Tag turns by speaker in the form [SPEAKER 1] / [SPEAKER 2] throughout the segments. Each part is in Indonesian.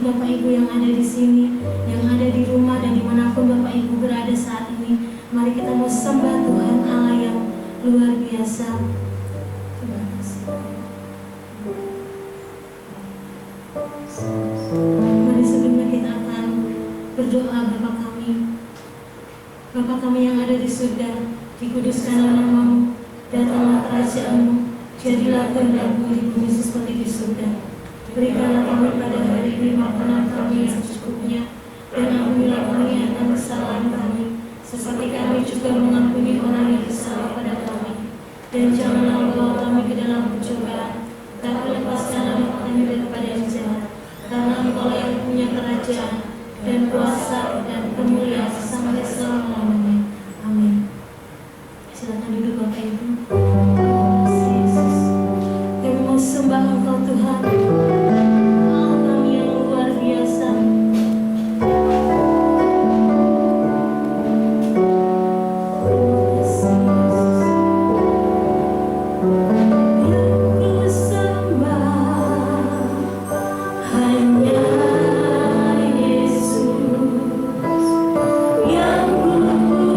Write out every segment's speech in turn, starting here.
[SPEAKER 1] Bapak Ibu yang ada di sini, yang ada di rumah dan dimanapun Bapak Ibu berada saat ini. Mari kita mau sembah Tuhan Allah yang luar biasa. Terima kasih. Mari sebelumnya kita akan berdoa. Bapa kami yang ada di surga, dikuduskanlah nama-Mu, datanglah kerajaan-Mu, jadilah kehendak-Mu di bumi seperti di surga. Berikanlah kami pada hari ini makanan kami yang secukupnya, dan ampunilah kami akan kesalahan kami, seperti kami juga mengampuni orang yang bersalah pada kami. Dan janganlah membawa kami ke dalam pencobaan, tapi lepaskanlah kami daripada yang jahat. Karena Engkau yang punya kerajaan dan kuasa dan kemuliaan sampai selama-lamanya. Amin. Silakan duduk Bapak Ibu. Terima kasih Yesus. Kami mau sembah Engkau Tuhan, Allah kami yang luar biasa. Hanya Yesus yang ku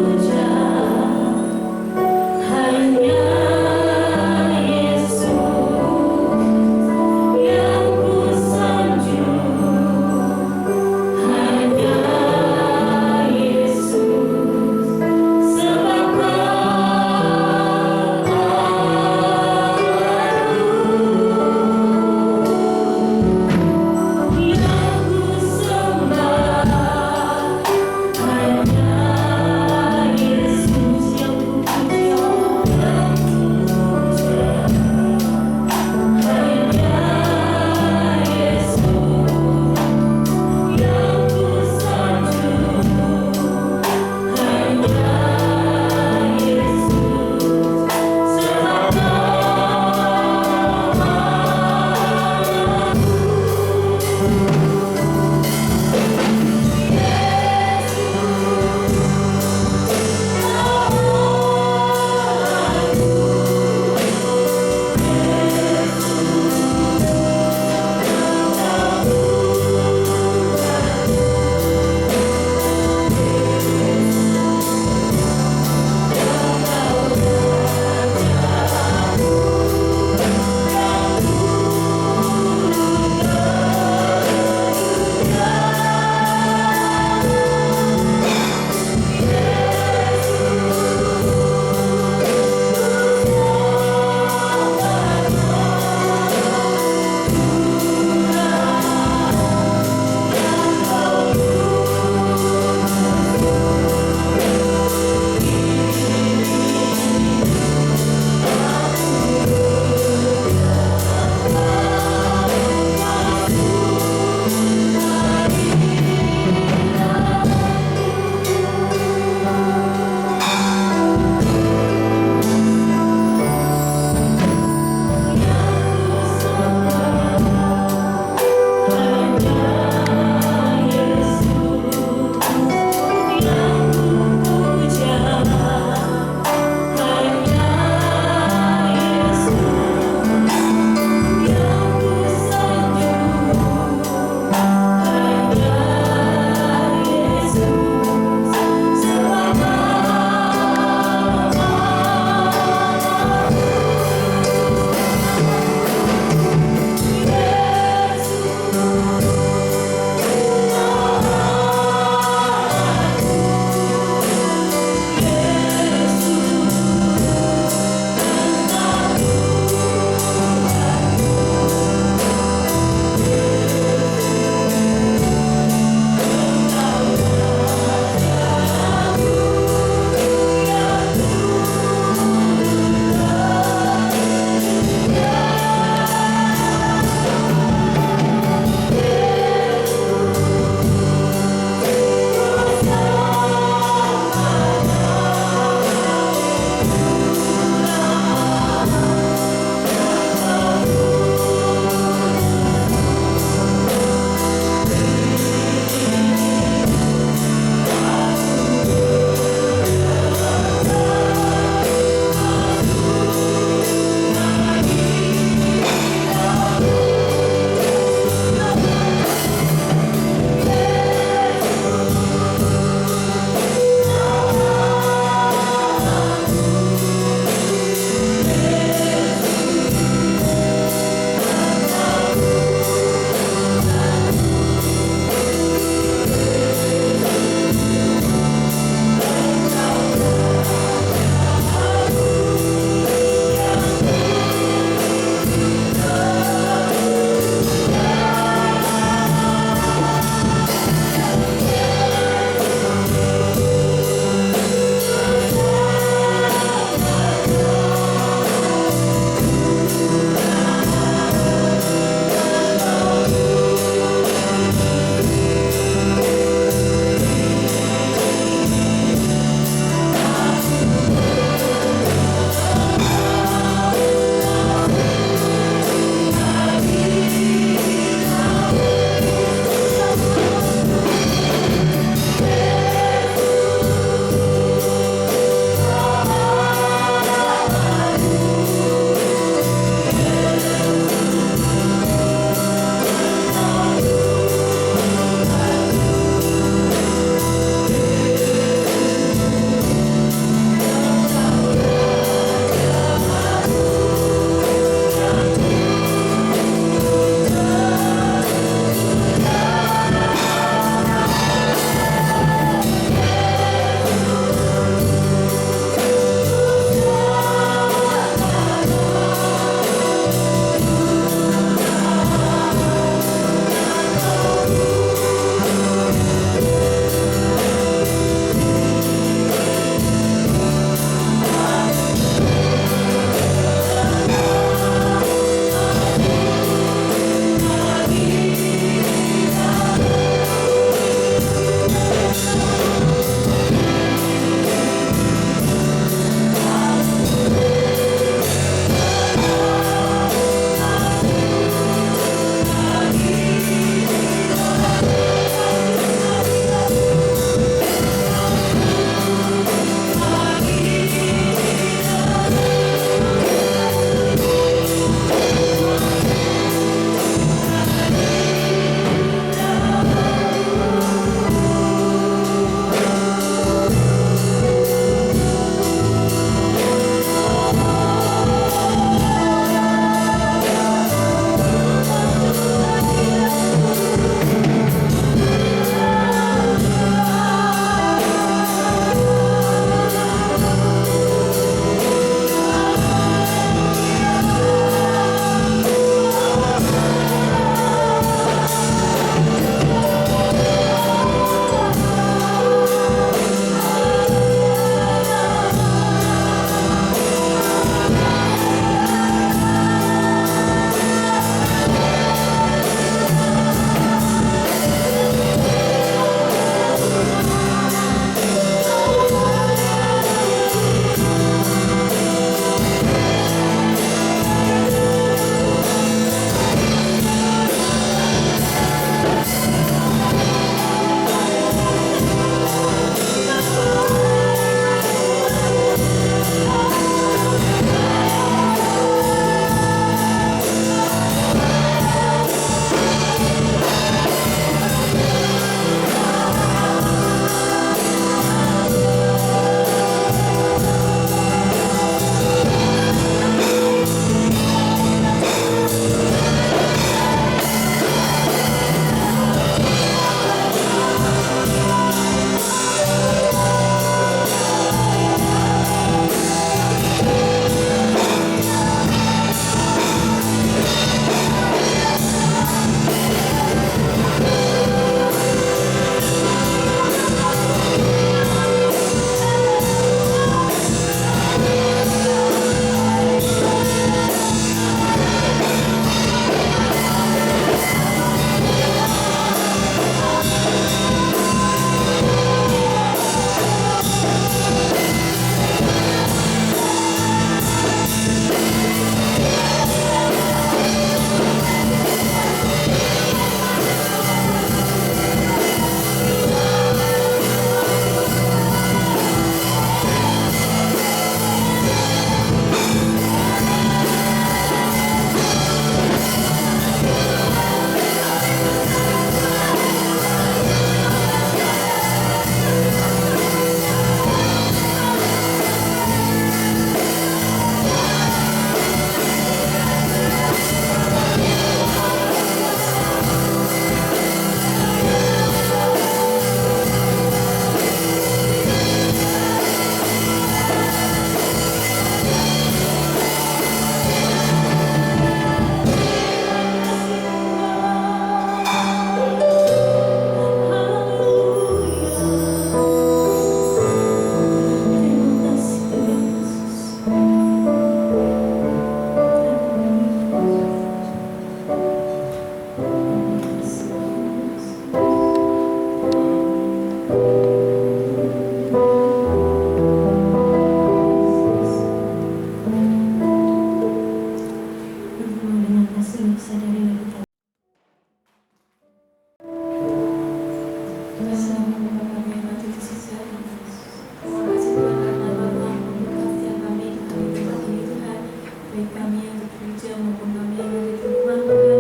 [SPEAKER 2] gereja maupun kami yang ada di rumah Tuhan,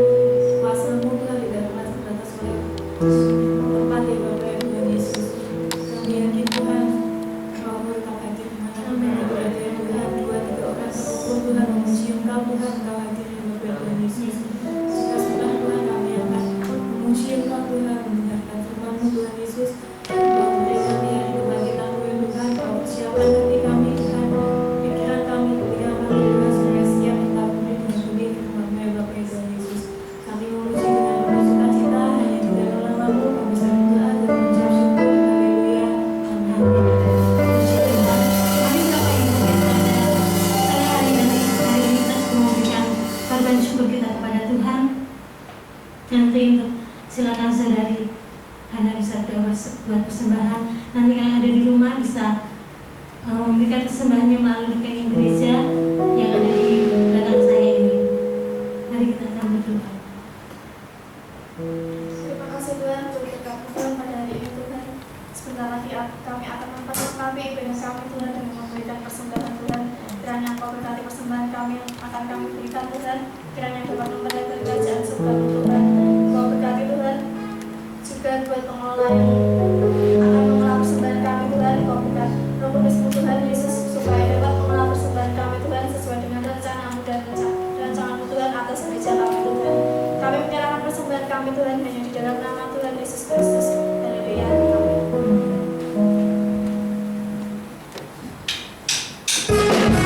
[SPEAKER 2] kuasa-Mu Tuhan di dalam atas oleh tempat ya Bapak ya Tuhan Yesus. Kami yakin Tuhan bahwa Engkau hadir dimanapun kami berada ya Tuhan, 2-3 orang berkumpul Tuhan memuji Engkau Tuhan, Engkau hadir ya Bapak ya Tuhan Yesus. Suka-suka Tuhan kami akan memuji Engkau Tuhan, mendengarkan firman-Mu Tuhan Yesus. Bahwa mereka yang kebangkitan-Mu ya Tuhan, Kau persiapkan hati kami Tuhan, pikiran kami, telinga kami Tuhan, supaya siap mengabdi dengan benih firman-Mu ya Bapak ya Tuhan Yesus. Kami memuji dengan penuh sukacita, hanya di dalam nama-Mu kami berdoa dan mengucap syukur. Haleluya. Amin.
[SPEAKER 1] Puji Tuhan. Mari Bapak Ibu kita pada hari ini kita semua memberikan korban syukur kita kepada Tuhan. Nanti untuk silakan saudari Hana bisa buat persembahan. Nanti yang ada di rumah bisa memberikan persembahannya melalui rekening gereja yang ada di belakang saya ini. Mari kita akan berdoa.
[SPEAKER 3] Terima kasih Tuhan untuk berkat Tuhan pada hari ini Tuhan. Sebentar lagi kami akan memperlengkapi ibadah kami Tuhan dengan memberikan persembahan Tuhan. Kiranya Engkau berkati persembahan kami yang akan kami berikan Tuhan. Kiranya dapat memperoleh kerajaan surga-Mu Tuhan. Engkau berkati Tuhan juga buat pengelola yang akan mengelola persembahan kami Tuhan. Engkau berkati Roh Kudus-Mu Tuhan Yesus supaya dapat mengelola persembahan kami Tuhan sesuai dengan rencana-Mu dan rencana-Mu Tuhan atas gereja kami Tuhan. Kami menyerahkan persembahan kami Tuhan hanya di dalam nama Tuhan Yesus Kristus. Haleluya. Amin.
[SPEAKER 1] Terima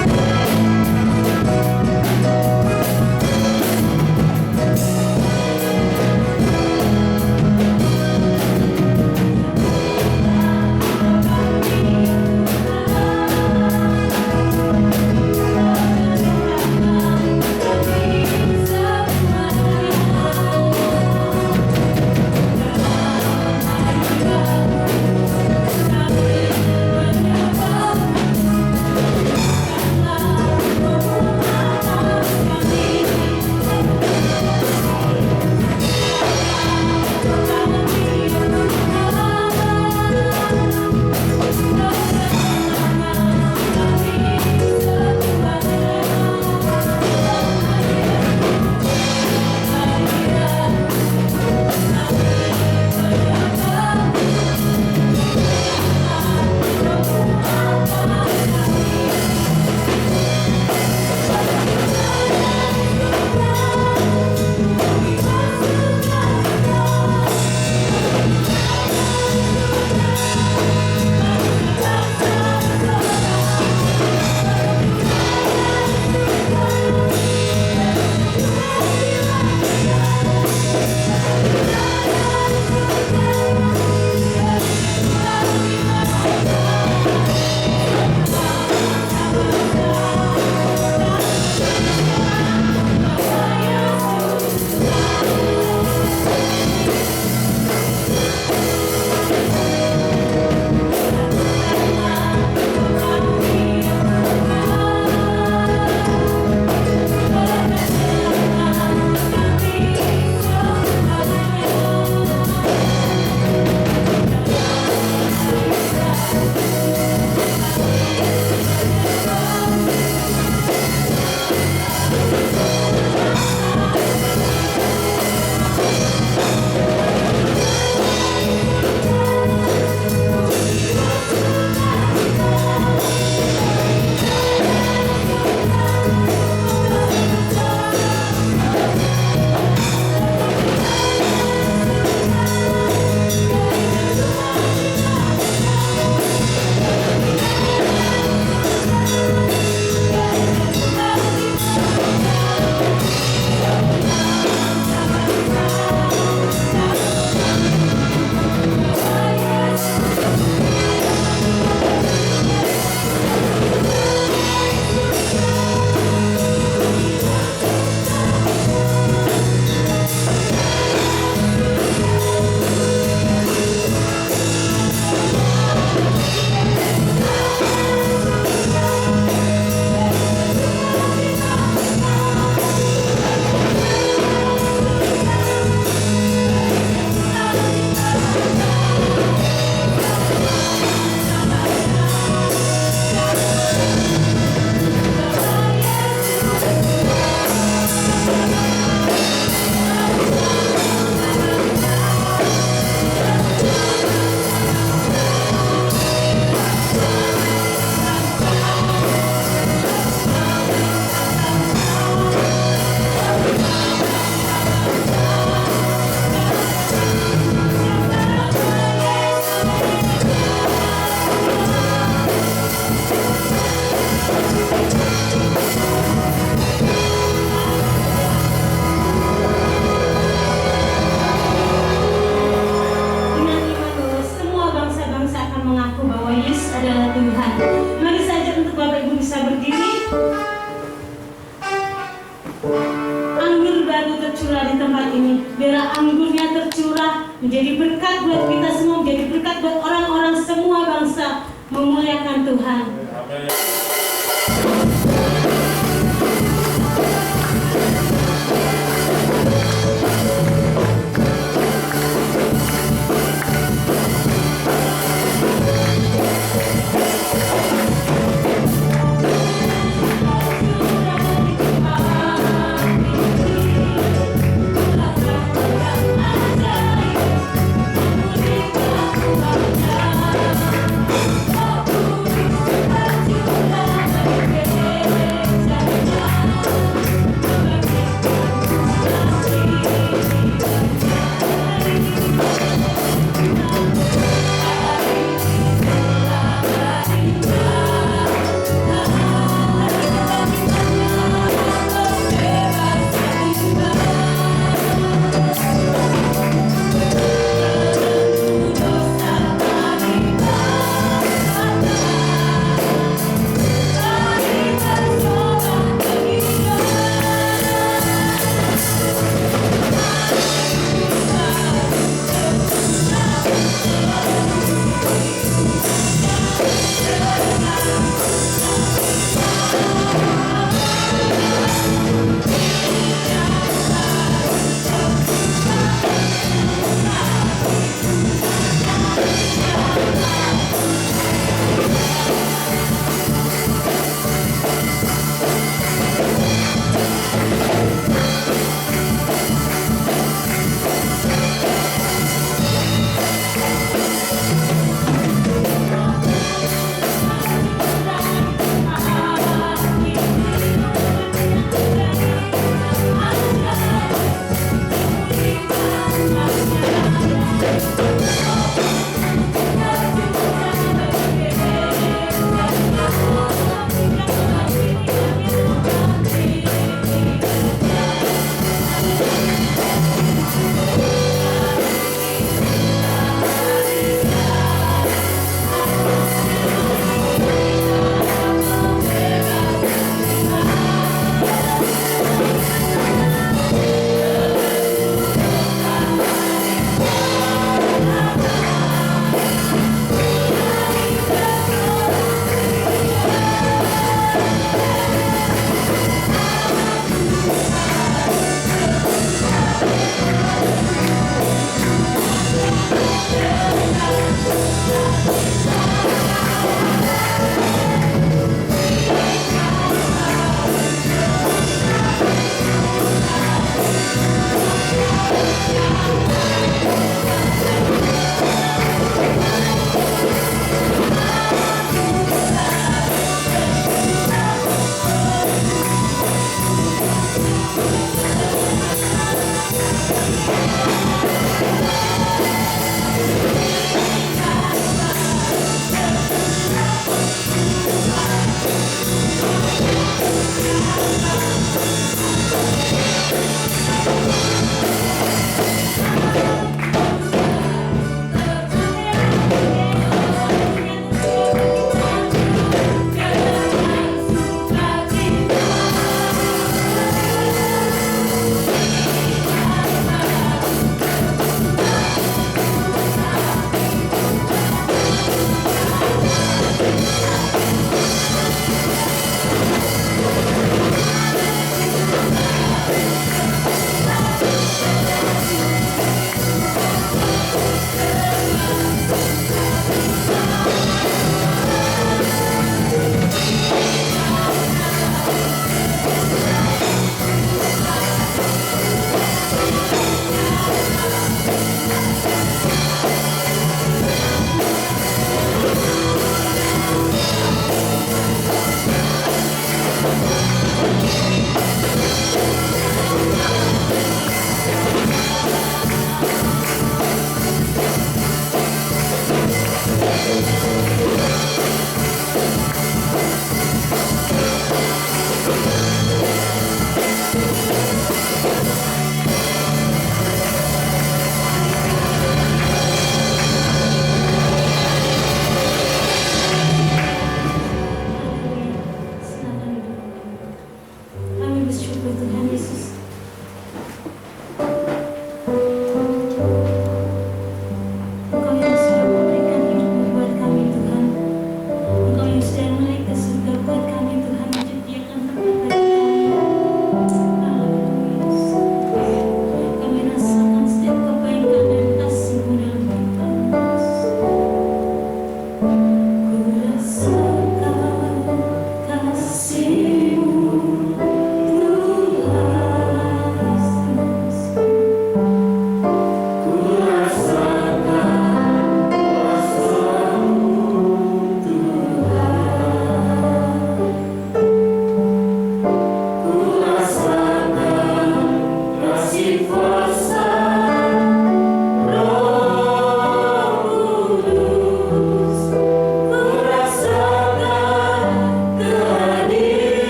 [SPEAKER 1] anggur baru tercurah di tempat ini. Biarlah anggurnya tercurah menjadi berkat buat kita semua, menjadi berkat buat orang-orang semua bangsa, memuliakan Tuhan.
[SPEAKER 4] Amin.
[SPEAKER 1] Tercurah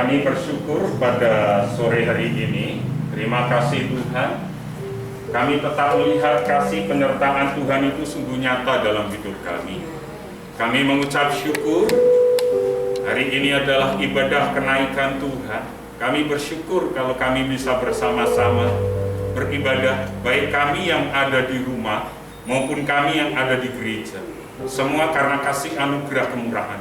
[SPEAKER 4] Kami bersyukur pada sore hari ini. Terima kasih Tuhan. Kami tetap melihat kasih penyertaan Tuhan itu sungguh nyata dalam hidup kami. Kami mengucap syukur. Hari ini adalah ibadah kenaikan Tuhan. Kami bersyukur kalau kami bisa bersama-sama beribadah, baik kami yang ada di rumah maupun kami yang ada di gereja. Semua karena kasih anugerah kemurahan.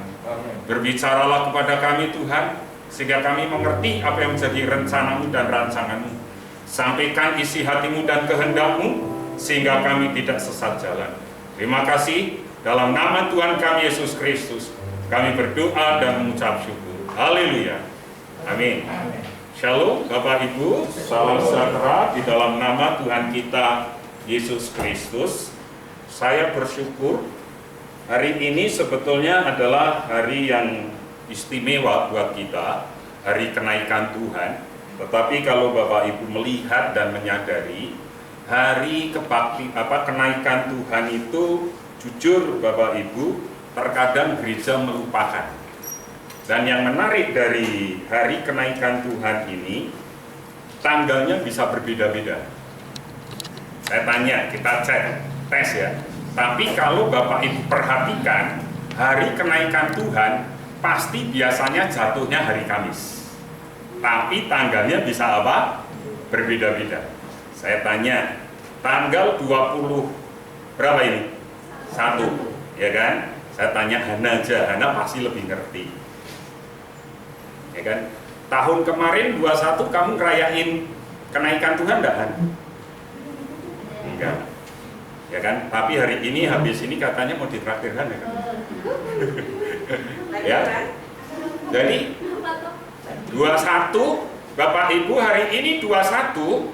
[SPEAKER 4] Berbicaralah kepada kami Tuhan, sehingga kami mengerti apa yang menjadi rencanamu dan rancanganmu. Sampaikan isi hatimu dan kehendakmu, sehingga kami tidak sesat jalan. Terima kasih, dalam nama Tuhan kami Yesus Kristus, kami berdoa dan mengucap syukur. Haleluya. Amin. Shalom Bapak Ibu, salam sejahtera di dalam nama Tuhan kita Yesus Kristus. Saya bersyukur hari ini sebetulnya adalah hari yang istimewa buat kita, hari kenaikan Tuhan. Tetapi kalau Bapak Ibu melihat dan menyadari, hari kenaikan Tuhan itu jujur Bapak Ibu, terkadang gereja melupakan. Dan yang menarik dari hari kenaikan Tuhan ini, tanggalnya bisa berbeda-beda. Saya tanya, kita tes ya. Tapi kalau Bapak Ibu perhatikan, hari kenaikan Tuhan pasti biasanya jatuhnya hari Kamis. Tapi tanggalnya bisa apa? Berbeda-beda. Saya tanya, tanggal 20 berapa ini? 1, ya kan? Saya tanya Hana aja, Hana pasti lebih ngerti. Ya kan? Tahun kemarin 21 kamu ngerayain kenaikan Tuhan enggak, Han? Enggak. Ya kan? Tapi hari ini habis ini katanya mau ditraktir Han ya kan? Ya. Jadi 21 Bapak Ibu hari ini 21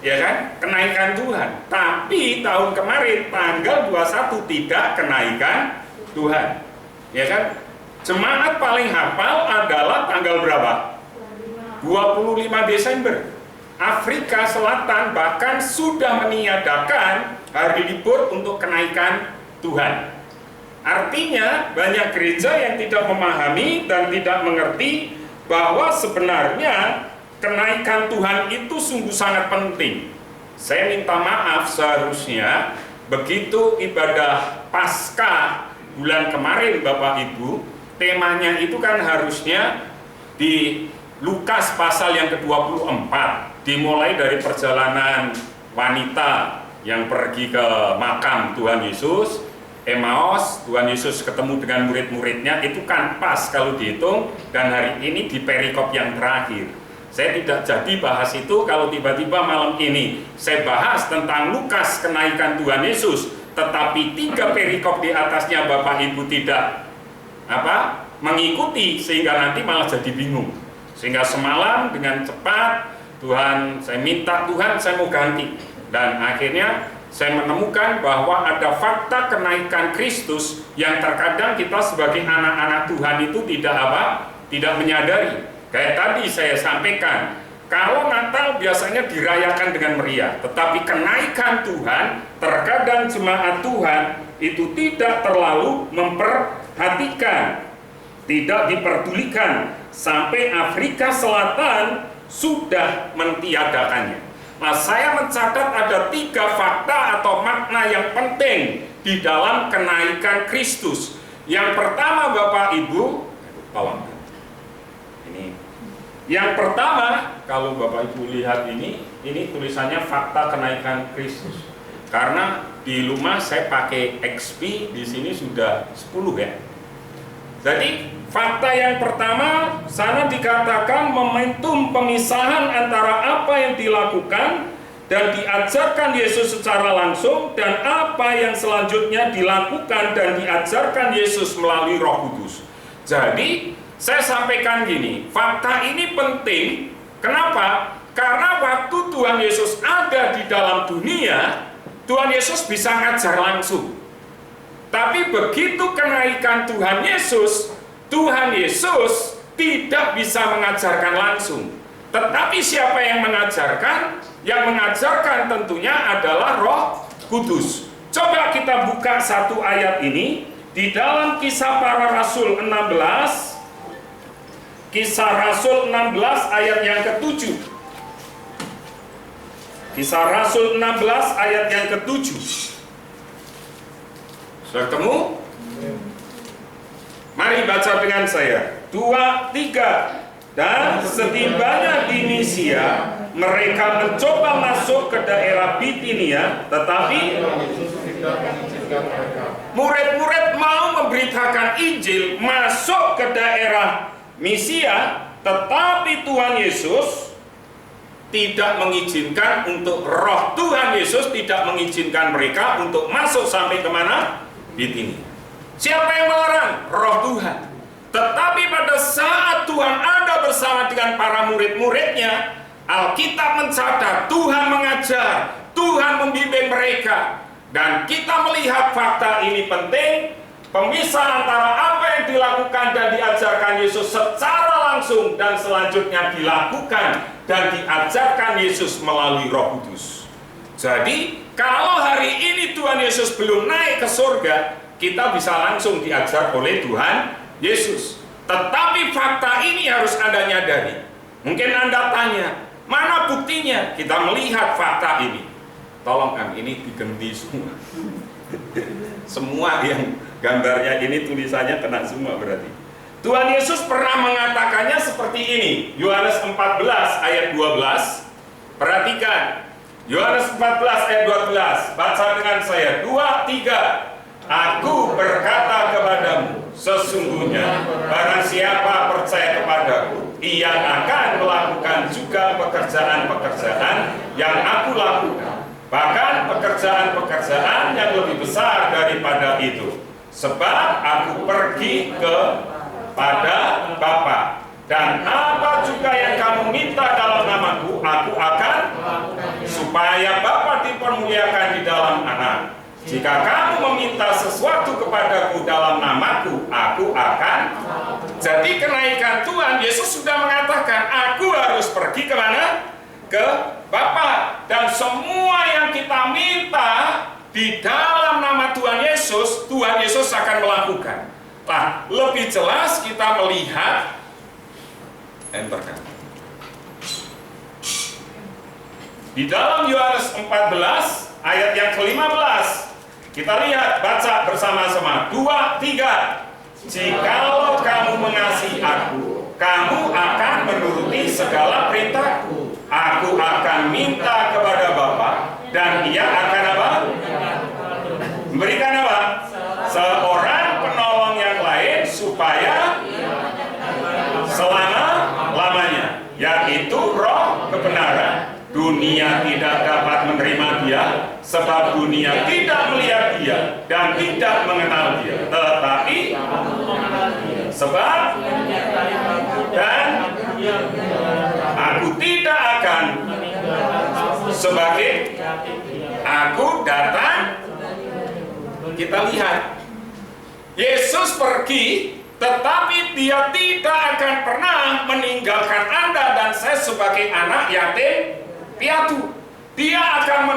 [SPEAKER 4] ya kan? Kenaikan Tuhan. Tapi tahun kemarin tanggal 21 tidak kenaikan Tuhan. Ya kan? Jemaat paling hafal adalah tanggal berapa? 25 Desember. Afrika Selatan bahkan sudah meniadakan hari libur untuk kenaikan Tuhan. Artinya banyak gereja yang tidak memahami dan tidak mengerti bahwa sebenarnya kenaikan Tuhan itu sungguh sangat penting. Saya minta maaf, seharusnya begitu ibadah Paskah bulan kemarin Bapak Ibu, temanya itu kan harusnya di Lukas pasal yang ke-24, dimulai dari perjalanan wanita yang pergi ke makam Tuhan Yesus, Emmaus, Tuhan Yesus ketemu dengan murid-muridnya, itu kan pas kalau dihitung, dan hari ini di perikop yang terakhir. Saya tidak jadi bahas itu kalau tiba-tiba malam ini saya bahas tentang Lukas kenaikan Tuhan Yesus, tetapi 3 perikop di atasnya Bapak Ibu tidak mengikuti, sehingga nanti malah jadi bingung. Sehingga semalam dengan cepat Tuhan, saya minta Tuhan saya mau ganti, dan akhirnya saya menemukan bahwa ada fakta kenaikan Kristus yang terkadang kita sebagai anak-anak Tuhan itu tidak menyadari. Kayak tadi saya sampaikan, kalau Natal biasanya dirayakan dengan meriah, tetapi kenaikan Tuhan terkadang jemaat Tuhan itu tidak terlalu memperhatikan, tidak diperdulikan, sampai Afrika Selatan sudah mentiadakannya. Nah, saya mencatat ada 3 fakta atau makna yang penting di dalam kenaikan Kristus. Yang pertama Bapak Ibu, tolong. Ini. Yang pertama, kalau Bapak Ibu lihat ini tulisannya fakta kenaikan Kristus. Karena di rumah saya pakai XP, di sini sudah 10 ya. Jadi fakta yang pertama, sana dikatakan momentum pemisahan antara apa yang dilakukan dan diajarkan Yesus secara langsung dan apa yang selanjutnya dilakukan dan diajarkan Yesus melalui Roh Kudus. Jadi saya sampaikan gini, fakta ini penting. Kenapa? Karena waktu Tuhan Yesus ada di dalam dunia, Tuhan Yesus bisa ngajar langsung. Tapi begitu kenaikan Tuhan Yesus tidak bisa mengajarkan langsung. Tetapi siapa yang mengajarkan? Yang mengajarkan tentunya adalah Roh Kudus. Coba kita buka satu ayat ini di dalam Kisah Para Rasul 16. Kisah Rasul 16 ayat yang ke-7. Kisah Rasul 16 ayat yang ke-7. Sudah ketemu? Mari baca dengan saya. 2, 3. Dan setibanya di Misia, mereka mencoba masuk ke daerah Bitinia, tetapi murid-murid mau memberitakan Injil masuk ke daerah Misia, tetapi Tuhan Yesus tidak mengizinkan untuk roh Tuhan Yesus tidak mengizinkan mereka untuk masuk sampai kemana? Bitinia. Siapa yang melarang? Roh Tuhan. Tetapi pada saat Tuhan ada bersama dengan para murid-muridnya, Alkitab mencatat Tuhan mengajar, Tuhan membimbing mereka. Dan kita melihat fakta ini penting, pemisah antara apa yang dilakukan dan diajarkan Yesus secara langsung dan selanjutnya dilakukan dan diajarkan Yesus melalui Roh Kudus. Jadi, kalau hari ini Tuhan Yesus belum naik ke surga, kita bisa langsung diajar oleh Tuhan Yesus. Tetapi fakta ini harus Anda nyadari. Mungkin Anda tanya, mana buktinya? Kita melihat fakta ini. Tolong kan, ini diganti semua. Semua yang gambarnya ini tulisannya kena semua berarti. Tuhan Yesus pernah mengatakannya seperti ini. Yohanes 14 ayat 12. Perhatikan. Yohanes 14 ayat 12. Baca dengan saya. 2, 3. Aku berkata kepadamu, sesungguhnya barang siapa percaya kepadaku, ia akan melakukan juga pekerjaan-pekerjaan yang aku lakukan. Bahkan pekerjaan-pekerjaan yang lebih besar daripada itu. Sebab aku pergi kepada Bapa. Dan apa juga yang kamu minta dalam namaku, aku akan, supaya Bapa dipermuliakan di dalam Anak. Jika kamu meminta sesuatu kepadaku dalam namaku, aku akan. Jadi kenaikan Tuhan, Yesus sudah mengatakan, aku harus pergi kemana? Ke Bapa. Dan semua yang kita minta di dalam nama Tuhan Yesus akan melakukan. Nah, lebih jelas kita melihat, enterkan. Di dalam Yohanes 14 ayat yang ke-15. Kita lihat, baca bersama-sama. 2, 3. Jikalau kamu mengasihi aku, kamu akan menuruti segala perintahku. Aku akan minta kepada Bapa, dan Ia akan apa? Memberikan apa? Seorang penolong yang lain, supaya selama-lamanya, yaitu Roh kebenaran. Dunia tidak dapat menerima Dia, sebab dunia tidak melihat Dia dan tidak mengenal Dia. Tetapi sebab dan aku tidak akan sebagai aku datang. Kita lihat Yesus pergi, tetapi Dia tidak akan pernah meninggalkan Anda dan saya sebagai anak yatim piatu. Dia akan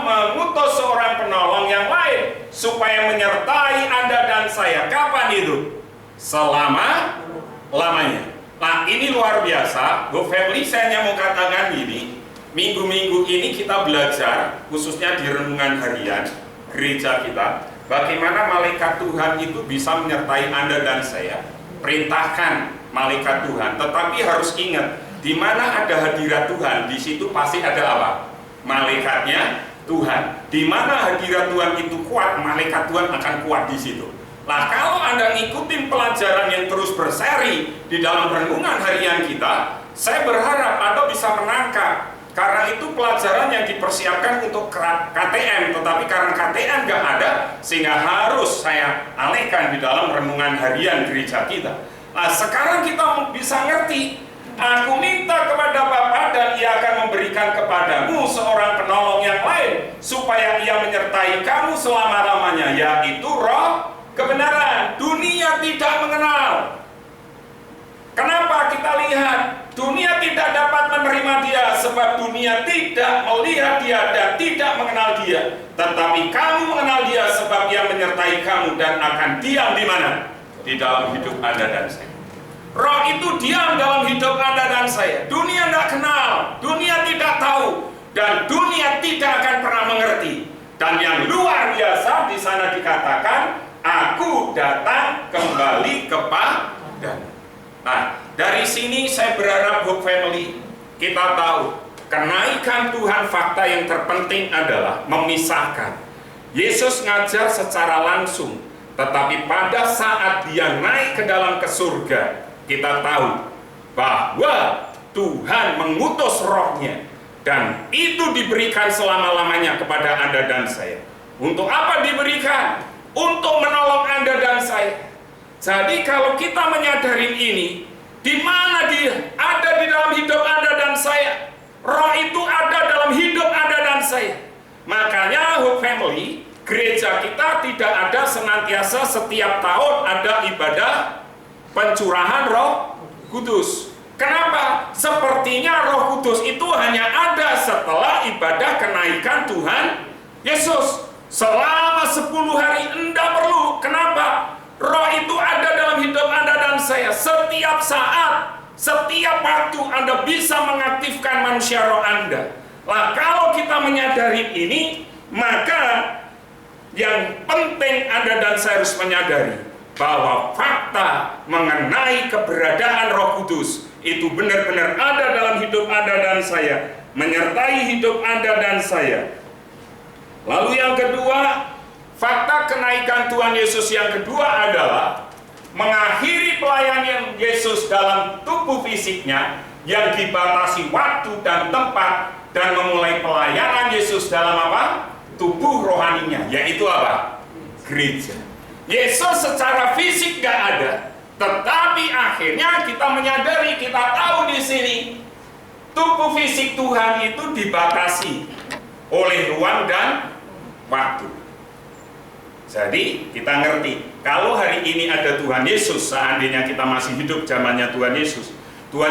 [SPEAKER 4] mengutus seorang penolong yang lain supaya menyertai Anda dan saya. Kapan itu? Selama-lamanya. Nah, ini luar biasa. Bu Family, saya hanya mau katakan ini. Minggu-minggu ini kita belajar, khususnya di renungan harian gereja kita, bagaimana malaikat Tuhan itu bisa menyertai Anda dan saya. Perintahkan malaikat Tuhan, tetapi harus ingat, di mana ada hadirat Tuhan, di situ pasti ada apa? Malaikatnya Tuhan. Di mana hadirat Tuhan itu kuat, malaikat Tuhan akan kuat di situ. Nah, kalau Anda ngikutin pelajaran yang terus berseri di dalam renungan harian kita, saya berharap Anda bisa menangkap. Karena itu pelajaran yang dipersiapkan untuk KTM, tetapi karena KTM nggak ada, sehingga harus saya alihkan di dalam renungan harian gereja kita. Nah, sekarang kita bisa ngerti. Aku minta kepada Bapa dan Ia akan memberikan kepadamu seorang penolong yang lain supaya Ia menyertai kamu selama-lamanya, yaitu Roh kebenaran. Dunia tidak mengenal. Kenapa kita lihat? Dunia tidak dapat menerima Dia sebab dunia tidak melihat Dia dan tidak mengenal Dia. Tetapi kamu mengenal Dia sebab Ia menyertai kamu dan akan diam di mana? Di dalam hidup Anda dan saya. Roh itu diam dalam hidup Anda dan saya. Dunia tidak kenal, dunia tidak tahu, dan dunia tidak akan pernah mengerti. Dan yang luar biasa di sana dikatakan, aku datang kembali kepadamu. Nah, dari sini saya berharap Hope Family kita tahu kenaikan Tuhan, fakta yang terpenting adalah memisahkan. Yesus ngajar secara langsung, tetapi pada saat dia naik ke dalam ke surga, kita tahu bahwa Tuhan mengutus rohnya, dan itu diberikan selama-lamanya kepada Anda dan saya. Untuk apa diberikan? Untuk menolong Anda dan saya. Jadi kalau kita menyadari ini, di mana dia ada di dalam hidup Anda dan saya, roh itu ada dalam hidup Anda dan saya. Makanya Hope Family, gereja kita tidak ada senantiasa setiap tahun ada ibadah pencurahan Roh Kudus. Kenapa? Sepertinya Roh Kudus itu hanya ada setelah ibadah kenaikan Tuhan Yesus. Selama 10 hari enggak perlu. Kenapa? Roh itu ada dalam hidup Anda dan saya. Setiap saat, setiap waktu Anda bisa mengaktifkan manusia roh Anda. Nah, kalau kita menyadari ini, maka yang penting Anda dan saya harus menyadari bahwa fakta mengenai keberadaan Roh Kudus itu benar-benar ada dalam hidup Anda dan saya, menyertai hidup Anda dan saya. Lalu yang kedua, fakta kenaikan Tuhan Yesus yang kedua adalah mengakhiri pelayanan Yesus dalam tubuh fisiknya yang dibatasi waktu dan tempat, dan memulai pelayanan Yesus dalam apa? Tubuh rohaninya, yaitu apa? Gereja. Yesus secara fisik gak ada, tetapi akhirnya kita menyadari, kita tahu di sini tubuh fisik Tuhan itu dibatasi oleh ruang dan waktu. Jadi kita ngerti, kalau hari ini ada Tuhan Yesus, seandainya kita masih hidup zamannya Tuhan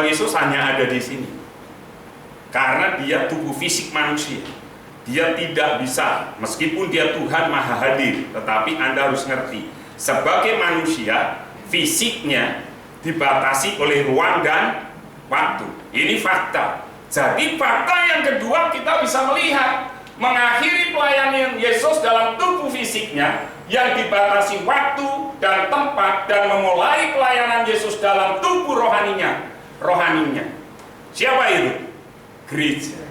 [SPEAKER 4] Yesus hanya ada di sini. Karena dia tubuh fisik manusia. Dia tidak bisa, meskipun dia Tuhan maha hadir, tetapi Anda harus ngerti, sebagai manusia, fisiknya dibatasi oleh ruang dan waktu. Ini fakta. Jadi fakta yang kedua kita bisa melihat, mengakhiri pelayanan Yesus dalam tubuh fisiknya yang dibatasi waktu dan tempat, dan memulai pelayanan Yesus dalam tubuh rohaninya. Siapa itu? Gereja.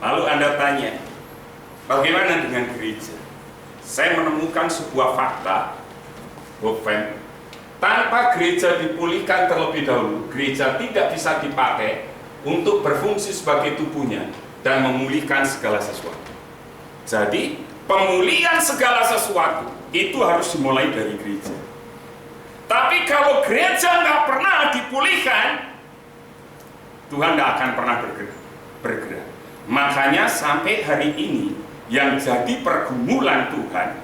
[SPEAKER 4] Lalu Anda tanya, bagaimana dengan gereja? Saya menemukan sebuah fakta, Bukan. Tanpa gereja dipulihkan terlebih dahulu, gereja tidak bisa dipakai untuk berfungsi sebagai tubuhnya dan memulihkan segala sesuatu. Jadi, pemulihan segala sesuatu itu harus dimulai dari gereja. Tapi kalau gereja nggak pernah dipulihkan, Tuhan nggak akan pernah bergerak. Makanya sampai hari ini yang jadi pergumulan Tuhan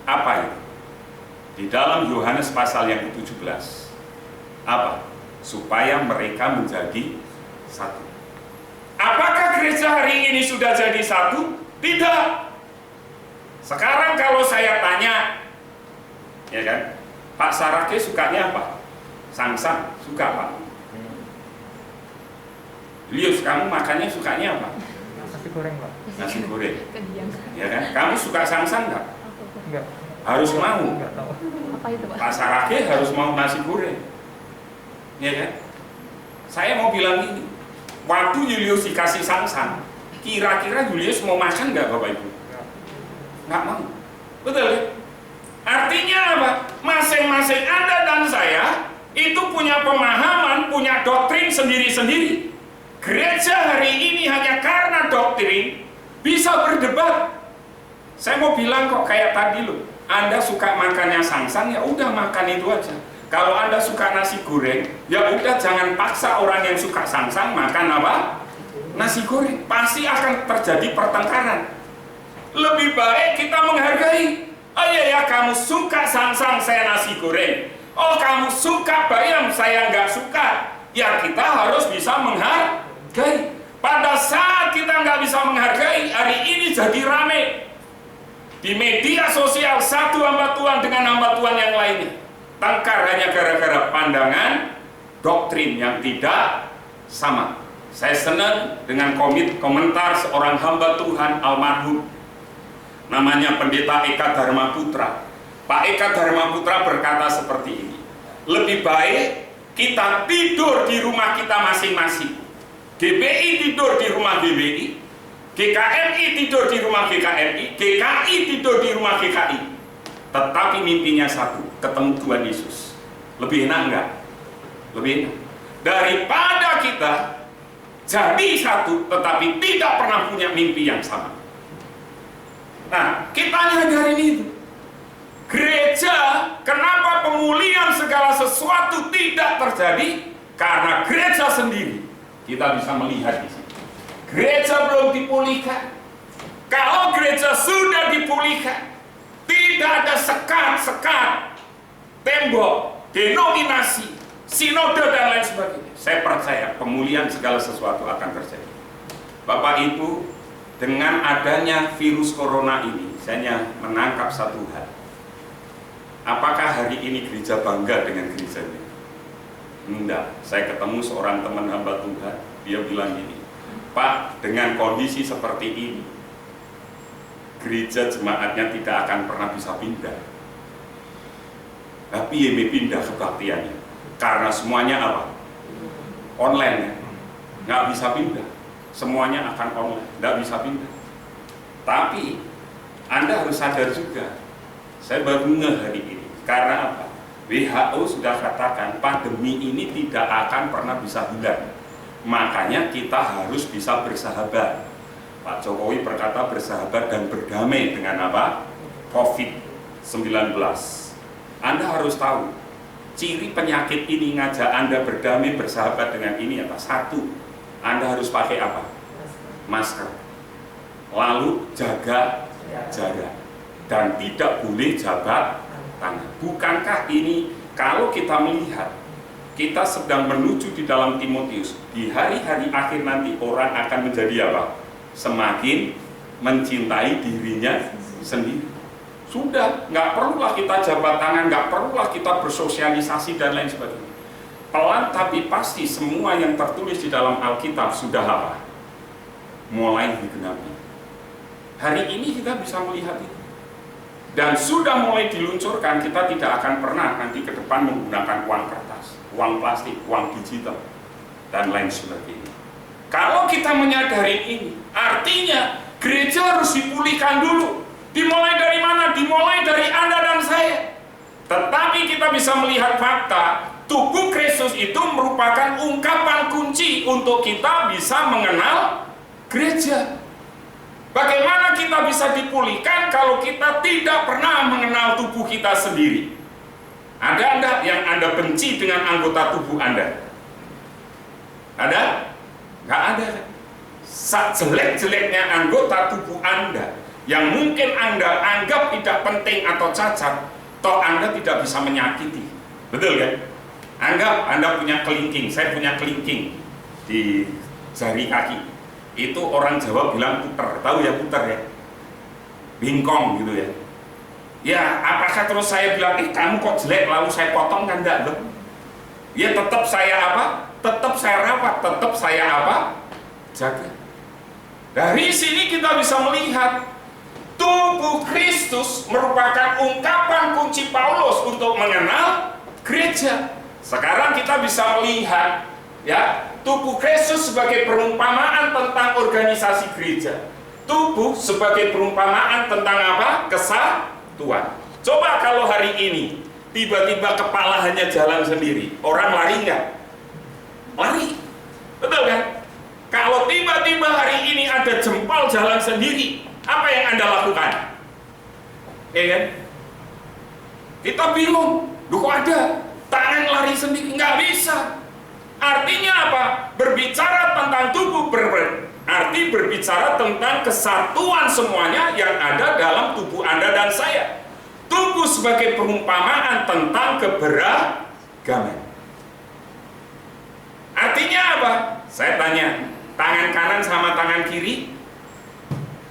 [SPEAKER 4] apa itu? Di dalam Yohanes pasal yang ke-17 apa? Supaya mereka menjadi satu. Apakah gereja hari ini sudah jadi satu? Tidak. Sekarang kalau saya tanya, ya kan, Pak Sarake sukanya apa? Samsang, suka Pak? Lius, kamu makannya sukanya apa?
[SPEAKER 5] Nasi goreng Pak.
[SPEAKER 4] Nasi goreng. Ya kan? Kamu suka Samsang nggak?
[SPEAKER 5] Enggak.
[SPEAKER 4] Harus mau.
[SPEAKER 5] Enggak tahu.
[SPEAKER 2] Apa itu Pak?
[SPEAKER 4] Pak Sarake harus mau nasi goreng. Ya kan? Saya mau bilang ini, waktu Julius dikasih Samsang, kira-kira Julius mau makan nggak Bapak Ibu? Nggak mau. Betul ya? Artinya apa? Masing-masing Anda dan saya itu punya pemahaman, punya doktrin sendiri-sendiri. Gereja hari ini hanya karena doktrin bisa berdebat. Saya mau bilang kok kayak tadi loh, Anda suka makannya Samsang, ya udah makan itu aja. Kalau Anda suka nasi goreng, ya udah jangan paksa orang yang suka Samsang makan apa? Nasi goreng. Pasti akan terjadi pertengkaran. Lebih baik kita menghargai. Oh iya ya, kamu suka Samsang, saya nasi goreng. Oh kamu suka bayam, saya nggak suka. Ya kita harus bisa menghargai. Pada saat kita nggak bisa menghargai, hari ini jadi rame di media sosial, satu hamba Tuhan dengan hamba Tuhan yang lainnya tangkar hanya gara-gara pandangan doktrin yang tidak sama. Saya senang dengan komentar seorang hamba Tuhan almarhum, namanya Pendeta Eka Dharma Putra. Pak Eka Dharma Putra berkata seperti ini, lebih baik kita tidur di rumah kita masing-masing. GBI tidur di rumah GBI, GKMI tidur di rumah GKMI, GKI tidur di rumah GKI. Tetapi mimpinya satu, ketemu Tuhan Yesus. Lebih enak enggak? Lebih enak. Daripada kita jadi satu tetapi tidak pernah punya mimpi yang sama. Nah, kita nyadarin itu. Gereja, kenapa pemulihan segala sesuatu tidak terjadi? Karena gereja sendiri. Kita bisa melihat di sini. Gereja belum dipulihkan. Kalau gereja sudah dipulihkan, tidak ada sekat-sekat, tembok, denominasi, sinode dan lain sebagainya. Saya percaya pemulihan segala sesuatu akan terjadi. Bapak Ibu, dengan adanya virus corona ini, saya menangkap satu hal. Apakah hari ini gereja bangga dengan gerejanya? Enggak. Saya ketemu seorang teman hamba Tuhan, dia bilang gini, Pak, dengan kondisi seperti ini, gereja jemaatnya tidak akan pernah bisa pindah. Tapi ya pindah kebaktiannya, karena semuanya apa? Online ya, nggak bisa pindah. Semuanya akan online, nggak bisa pindah. Tapi Anda harus sadar juga, saya baru ngeh hari ini, karena apa? WHO sudah katakan pandemi ini tidak akan pernah bisa hilang. Makanya kita harus bisa bersahabat. Pak Jokowi berkata bersahabat dan berdamai dengan apa? COVID-19. Anda harus tahu, ciri penyakit ini ngajak Anda berdamai bersahabat dengan ini apa? Satu, Anda harus pakai apa? Masker. Lalu jaga jarak dan tidak boleh jabat tangan. Bukankah ini kalau kita melihat kita sedang menuju di dalam Timotius, di hari-hari akhir nanti orang akan menjadi apa? Semakin mencintai dirinya sendiri. Sudah, nggak perlulah kita jabat tangan, nggak perlulah kita bersosialisasi dan lain sebagainya. Pelan tapi pasti semua yang tertulis di dalam Alkitab sudah apa? Mulai digenapi. Hari ini kita bisa melihat itu. Dan sudah mulai diluncurkan, kita tidak akan pernah nanti ke depan menggunakan uang kertas, uang plastik, uang digital, dan lain sebagainya. Kalau kita menyadari ini, artinya gereja harus dipulihkan dulu. Dimulai dari mana? Dimulai dari Anda dan saya. Tetapi kita bisa melihat fakta, tubuh Kristus itu merupakan ungkapan kunci untuk kita bisa mengenal gereja. Bagaimana kita bisa dipulihkan kalau kita tidak pernah mengenal tubuh kita sendiri? Ada Anda yang Anda benci dengan anggota tubuh Anda? Ada? Nggak ada. Jelek-jeleknya anggota tubuh Anda yang mungkin Anda anggap tidak penting atau cacat, toh Anda tidak bisa menyakiti. Betul kan? Anggap Anda punya kelingking, saya punya kelingking di jari kaki. Itu orang Jawa bilang puter, tahu ya puter ya? Bingkong gitu ya. Ya, apakah terus saya bilang, kamu kok jelek lalu saya potong, kan enggak loh. Ya tetap saya apa? Tetap saya rawat, tetap saya apa? Jaga. Dari sini kita bisa melihat tubuh Kristus merupakan ungkapan kunci Paulus untuk mengenal gereja. Sekarang kita bisa melihat ya, tubuh Kristus sebagai perumpamaan tentang organisasi gereja. Tubuh sebagai perumpamaan tentang apa? Kesatuan. Coba kalau hari ini tiba-tiba kepala hanya jalan sendiri, orang lari nggak? Lari, betul kan? Kalau tiba-tiba hari ini ada jempol jalan sendiri, apa yang Anda lakukan? Ya kan? Kita bingung, kok ada tangan lari sendiri? Nggak bisa. Artinya apa? Berbicara tentang tubuh berarti berbicara tentang kesatuan semuanya yang ada dalam tubuh Anda dan saya. Tubuh sebagai perumpamaan tentang keberagaman. Artinya apa? Saya tanya, tangan kanan sama tangan kiri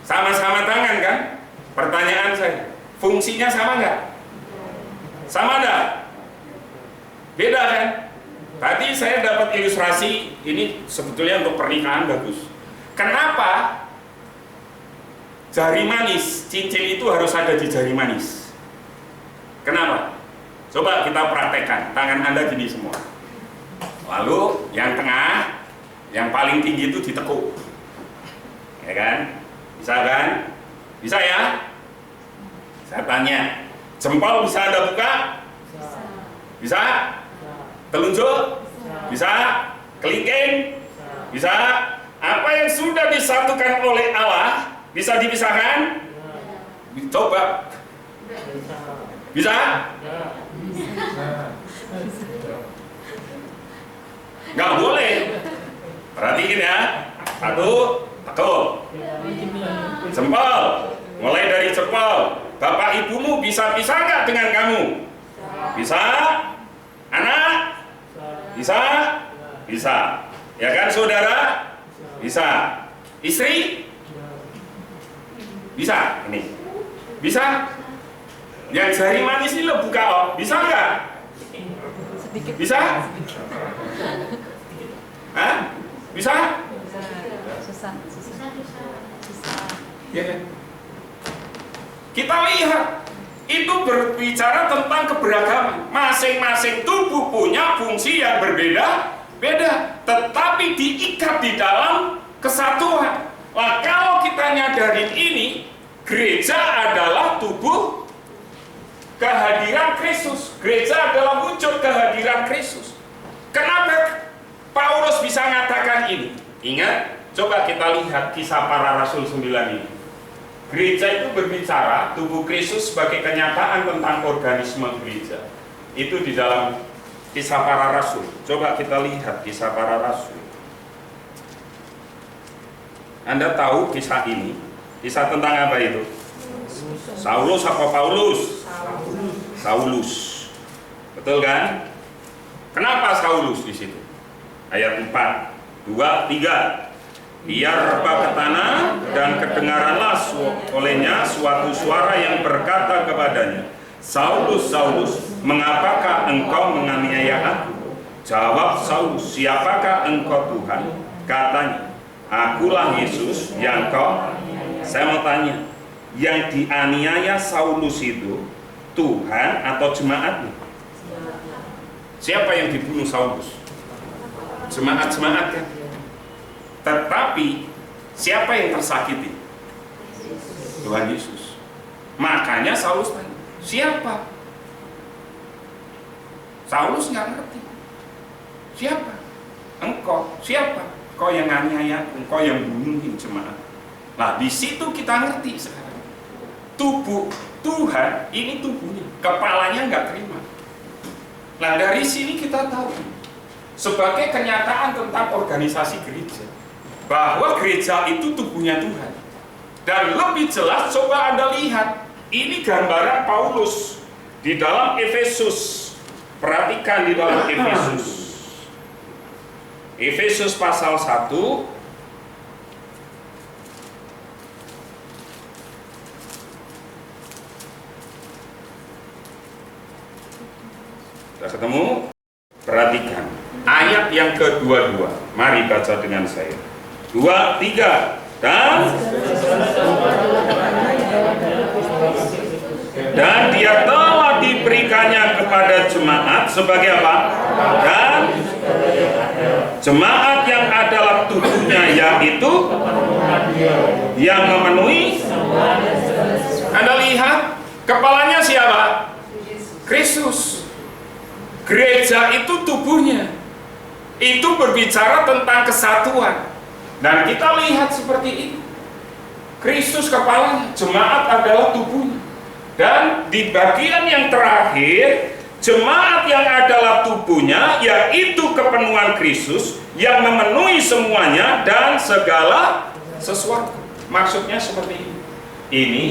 [SPEAKER 4] sama-sama tangan kan? Pertanyaan saya, fungsinya sama nggak? Sama nggak? Beda kan? Tadi saya dapat ilustrasi, ini sebetulnya untuk pernikahan bagus. Kenapa jari manis, cincin itu harus ada di jari manis? Kenapa? Coba kita praktekkan, tangan Anda gini semua. Lalu yang tengah, yang paling tinggi itu ditekuk. Ya kan? Bisa kan? Bisa ya? Saya tanya, jempol bisa Anda buka? Bisa? Telunjuk? Bisa? Kelingking? Bisa? Apa yang sudah disatukan oleh Allah bisa dipisahkan? Coba. Bisa? Nggak boleh. Perhatiin ya. Satu, tekuk. Jempol. Mulai dari jempol. Bapak ibumu bisa pisah nggak dengan kamu? Bisa? Anak? Bisa? Bisa. Ya kan saudara? Bisa. Istri? Bisa. Ini. Bisa? Yang jari manis ini lo buka, oh. Bisa nggak? Bisa? Hah? Bisa?
[SPEAKER 6] Susah.
[SPEAKER 4] Ya kan? Kita lihat itu berbicara tentang keberagaman. Masing-masing tubuh punya fungsi yang berbeda-beda, tetapi diikat di dalam kesatuan. Nah, kalau kita nyadarin ini, gereja adalah tubuh kehadiran Kristus. Gereja adalah wujud kehadiran Kristus. Kenapa Paulus bisa mengatakan ini? Ingat, coba kita lihat Kisah Para Rasul 9 ini. Gereja itu berbicara tubuh Kristus sebagai kenyataan tentang organisme gereja. Itu di dalam Kisah Para Rasul. Coba kita lihat Kisah Para Rasul. Anda tahu kisah ini? Kisah tentang apa itu? Saulus apa Paulus? Saulus. Betul kan? Kenapa Saulus di situ? Ayat 4, 2, 3. Ia rebah ke tanah dan kedengaranlah olehnya suatu suara yang berkata kepadanya, Saulus, Saulus, mengapakah engkau menganiaya aku? Jawab Saulus, siapakah engkau Tuhan? Katanya, akulah Yesus yang kau. Saya mau tanya, yang dianiaya Saulus itu Tuhan atau jemaatnya? Siapa yang dibunuh Saulus? Jemaat-jemaat kan? Tetapi siapa yang tersakiti? Tuhan Yesus. Makanya Saulus tanya, siapa? Saulus nggak ngerti. Siapa? Engkau. Siapa? Engkau yang nganiaya, engkau yang bunuhin jemaat. Nah, di situ kita ngerti sekarang. Tubuh Tuhan ini tubuhnya, kepalanya nggak terima. Nah, dari sini kita tahu sebagai kenyataan tentang organisasi gereja, bahwa gereja itu tubuhnya Tuhan. Dan lebih jelas, coba Anda lihat, ini gambaran Paulus di dalam Efesus. Perhatikan di dalam Efesus. Efesus pasal 1. Sudah ketemu? Perhatikan ayat yang ke-22. Mari baca dengan saya. 2, 3. Dan dia telah diberikannya kepada jemaat sebagai apa? Dan jemaat yang adalah tubuhnya, yaitu yang memenuhi. Anda lihat kepalanya siapa? Kristus. Gereja itu tubuhnya. Itu berbicara tentang kesatuan. Dan kita lihat seperti ini. Kristus kepalanya, jemaat adalah tubuhnya. Dan di bagian yang terakhir, jemaat yang adalah tubuhnya, yaitu kepenuhan Kristus yang memenuhi semuanya dan segala sesuatu. Maksudnya seperti ini. Ini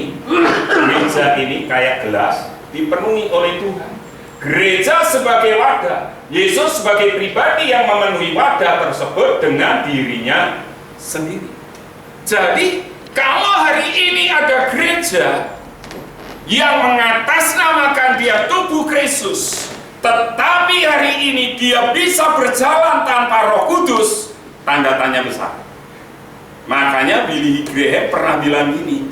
[SPEAKER 4] gereja ini kayak gelas dipenuhi oleh Tuhan. Gereja sebagai wadah, Yesus sebagai pribadi yang memenuhi wadah tersebut dengan dirinya sendiri. Jadi kalau hari ini ada gereja yang mengatasnamakan dia tubuh Kristus, Tetapi hari ini dia bisa berjalan tanpa Roh Kudus, tanda tanya besar. Makanya Billy Graham pernah bilang gini,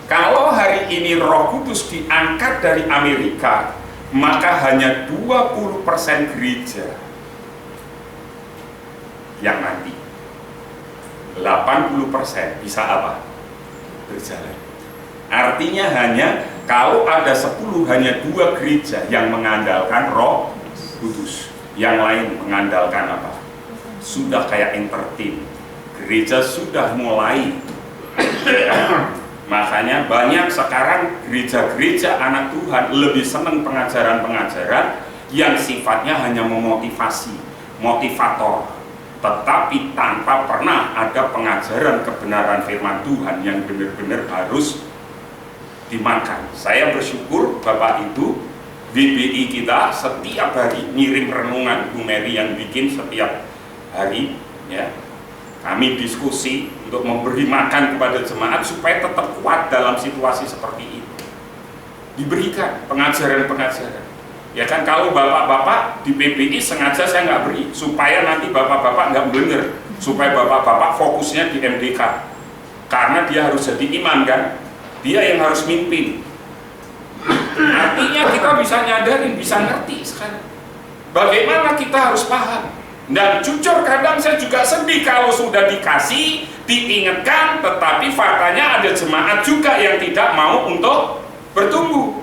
[SPEAKER 4] kalau hari ini Roh Kudus diangkat dari Amerika, maka hanya 20% gereja yang mati. 80% bisa apa? Berjalan. Artinya hanya kalau ada 10, hanya 2 gereja yang mengandalkan Roh Kudus. Yang lain mengandalkan apa? Sudah kayak entertain. Gereja sudah mulai. Makanya banyak sekarang gereja-gereja anak Tuhan lebih senang pengajaran-pengajaran yang sifatnya hanya memotivasi, motivator, tetapi tanpa pernah ada pengajaran kebenaran firman Tuhan yang benar-benar harus dimakan. Saya bersyukur Bapak Ibu VBI kita setiap hari ngirim renungan, Bu Mary yang bikin setiap hari, ya. Kami diskusi untuk memberi makan kepada jemaat supaya tetap kuat dalam situasi seperti itu. Diberikan pengajaran-pengajaran. Ya kan, kalau bapak-bapak di PBI sengaja saya nggak beri supaya nanti bapak-bapak nggak mendengar, supaya bapak-bapak fokusnya di MDK. Karena dia harus jadi imam kan, dia yang harus mimpin. Artinya kita bisa nyadarin, bisa ngerti sekarang bagaimana kita harus paham. Dan jujur kadang saya juga sedih kalau sudah dikasih, diingatkan, tetapi faktanya ada jemaat juga yang tidak mau untuk bertumbuh.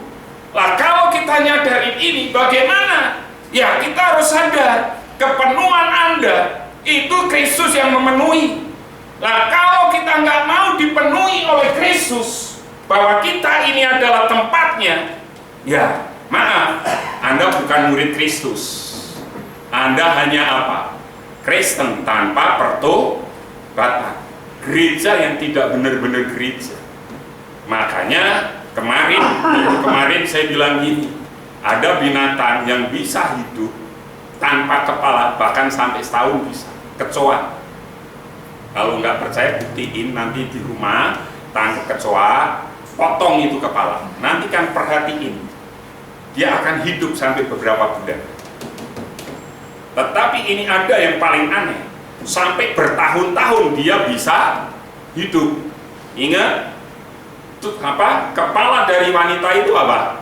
[SPEAKER 4] Lah kalau kita nyadarin ini bagaimana? Ya kita harus sadar kepenuhan Anda itu Kristus yang memenuhi. Lah kalau kita nggak mau dipenuhi oleh Kristus, bahwa kita ini adalah tempatnya, ya maaf, Anda bukan murid Kristus. Anda hanya apa? Kristen tanpa pertobatan. Gereja yang tidak benar-benar gereja. Makanya kemarin saya bilang gini, ada binatang yang bisa hidup tanpa kepala bahkan sampai setahun bisa. Kecoa. Kalau nggak percaya buktiin nanti di rumah, tangkap kecoa, potong itu kepala. Nanti kan perhatiin, dia akan hidup sampai beberapa bulan. Tetapi ini ada yang paling aneh, sampai bertahun-tahun dia bisa hidup. Ingat, apa? Kepala dari wanita itu apa?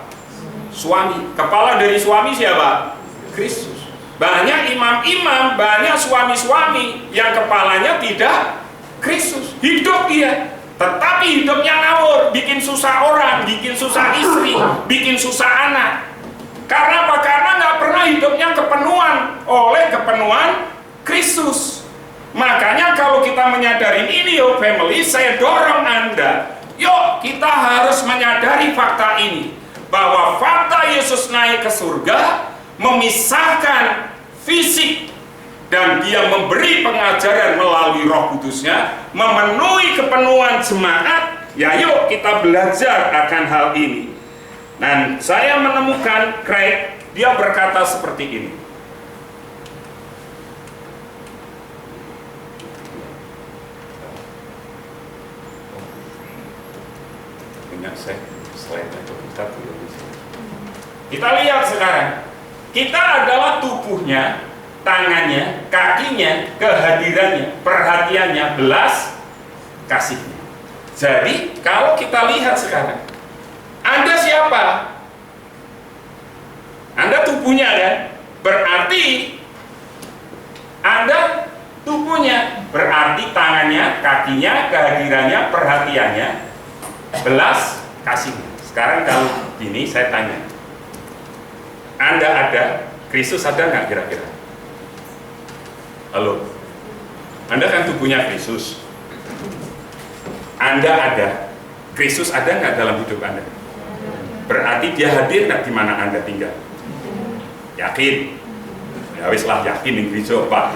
[SPEAKER 4] Suami. Kepala dari suami siapa? Kristus. Banyak imam-imam, banyak suami-suami yang kepalanya tidak Kristus. Hidup dia, tetapi hidupnya ngawur, bikin susah orang, bikin susah istri, bikin susah anak. Karena apa? Karena nggak pernah hidupnya kepenuhan oleh kepenuhan Kristus. Makanya kalau kita menyadari ini, yo family, saya dorong Anda, yuk kita harus menyadari fakta ini, bahwa fakta Yesus naik ke surga memisahkan fisik, dan dia memberi pengajaran melalui Roh Kudusnya, memenuhi kepenuhan jemaat. Ya yuk kita belajar akan hal ini. Dan saya menemukan Craig, dia berkata seperti ini. Ingat saya slide-nya kita lihat sekarang. Kita adalah tubuhnya, tangannya, kakinya, kehadirannya, perhatiannya, belas kasihnya. Jadi kalau kita lihat sekarang, Anda siapa? Anda tubuhnya kan? Berarti Anda tubuhnya, berarti tangannya, kakinya, kehadirannya, perhatiannya, belas kasihnya. Sekarang kalau gini saya tanya, Anda ada, Kristus ada nggak kira-kira? Halo? Anda kan tubuhnya Kristus. Anda ada, Kristus ada nggak dalam hidup Anda? Berarti dia hadir nggak di mana Anda tinggal? Yakin? Ya wis lah, yakin yang gereja Pak.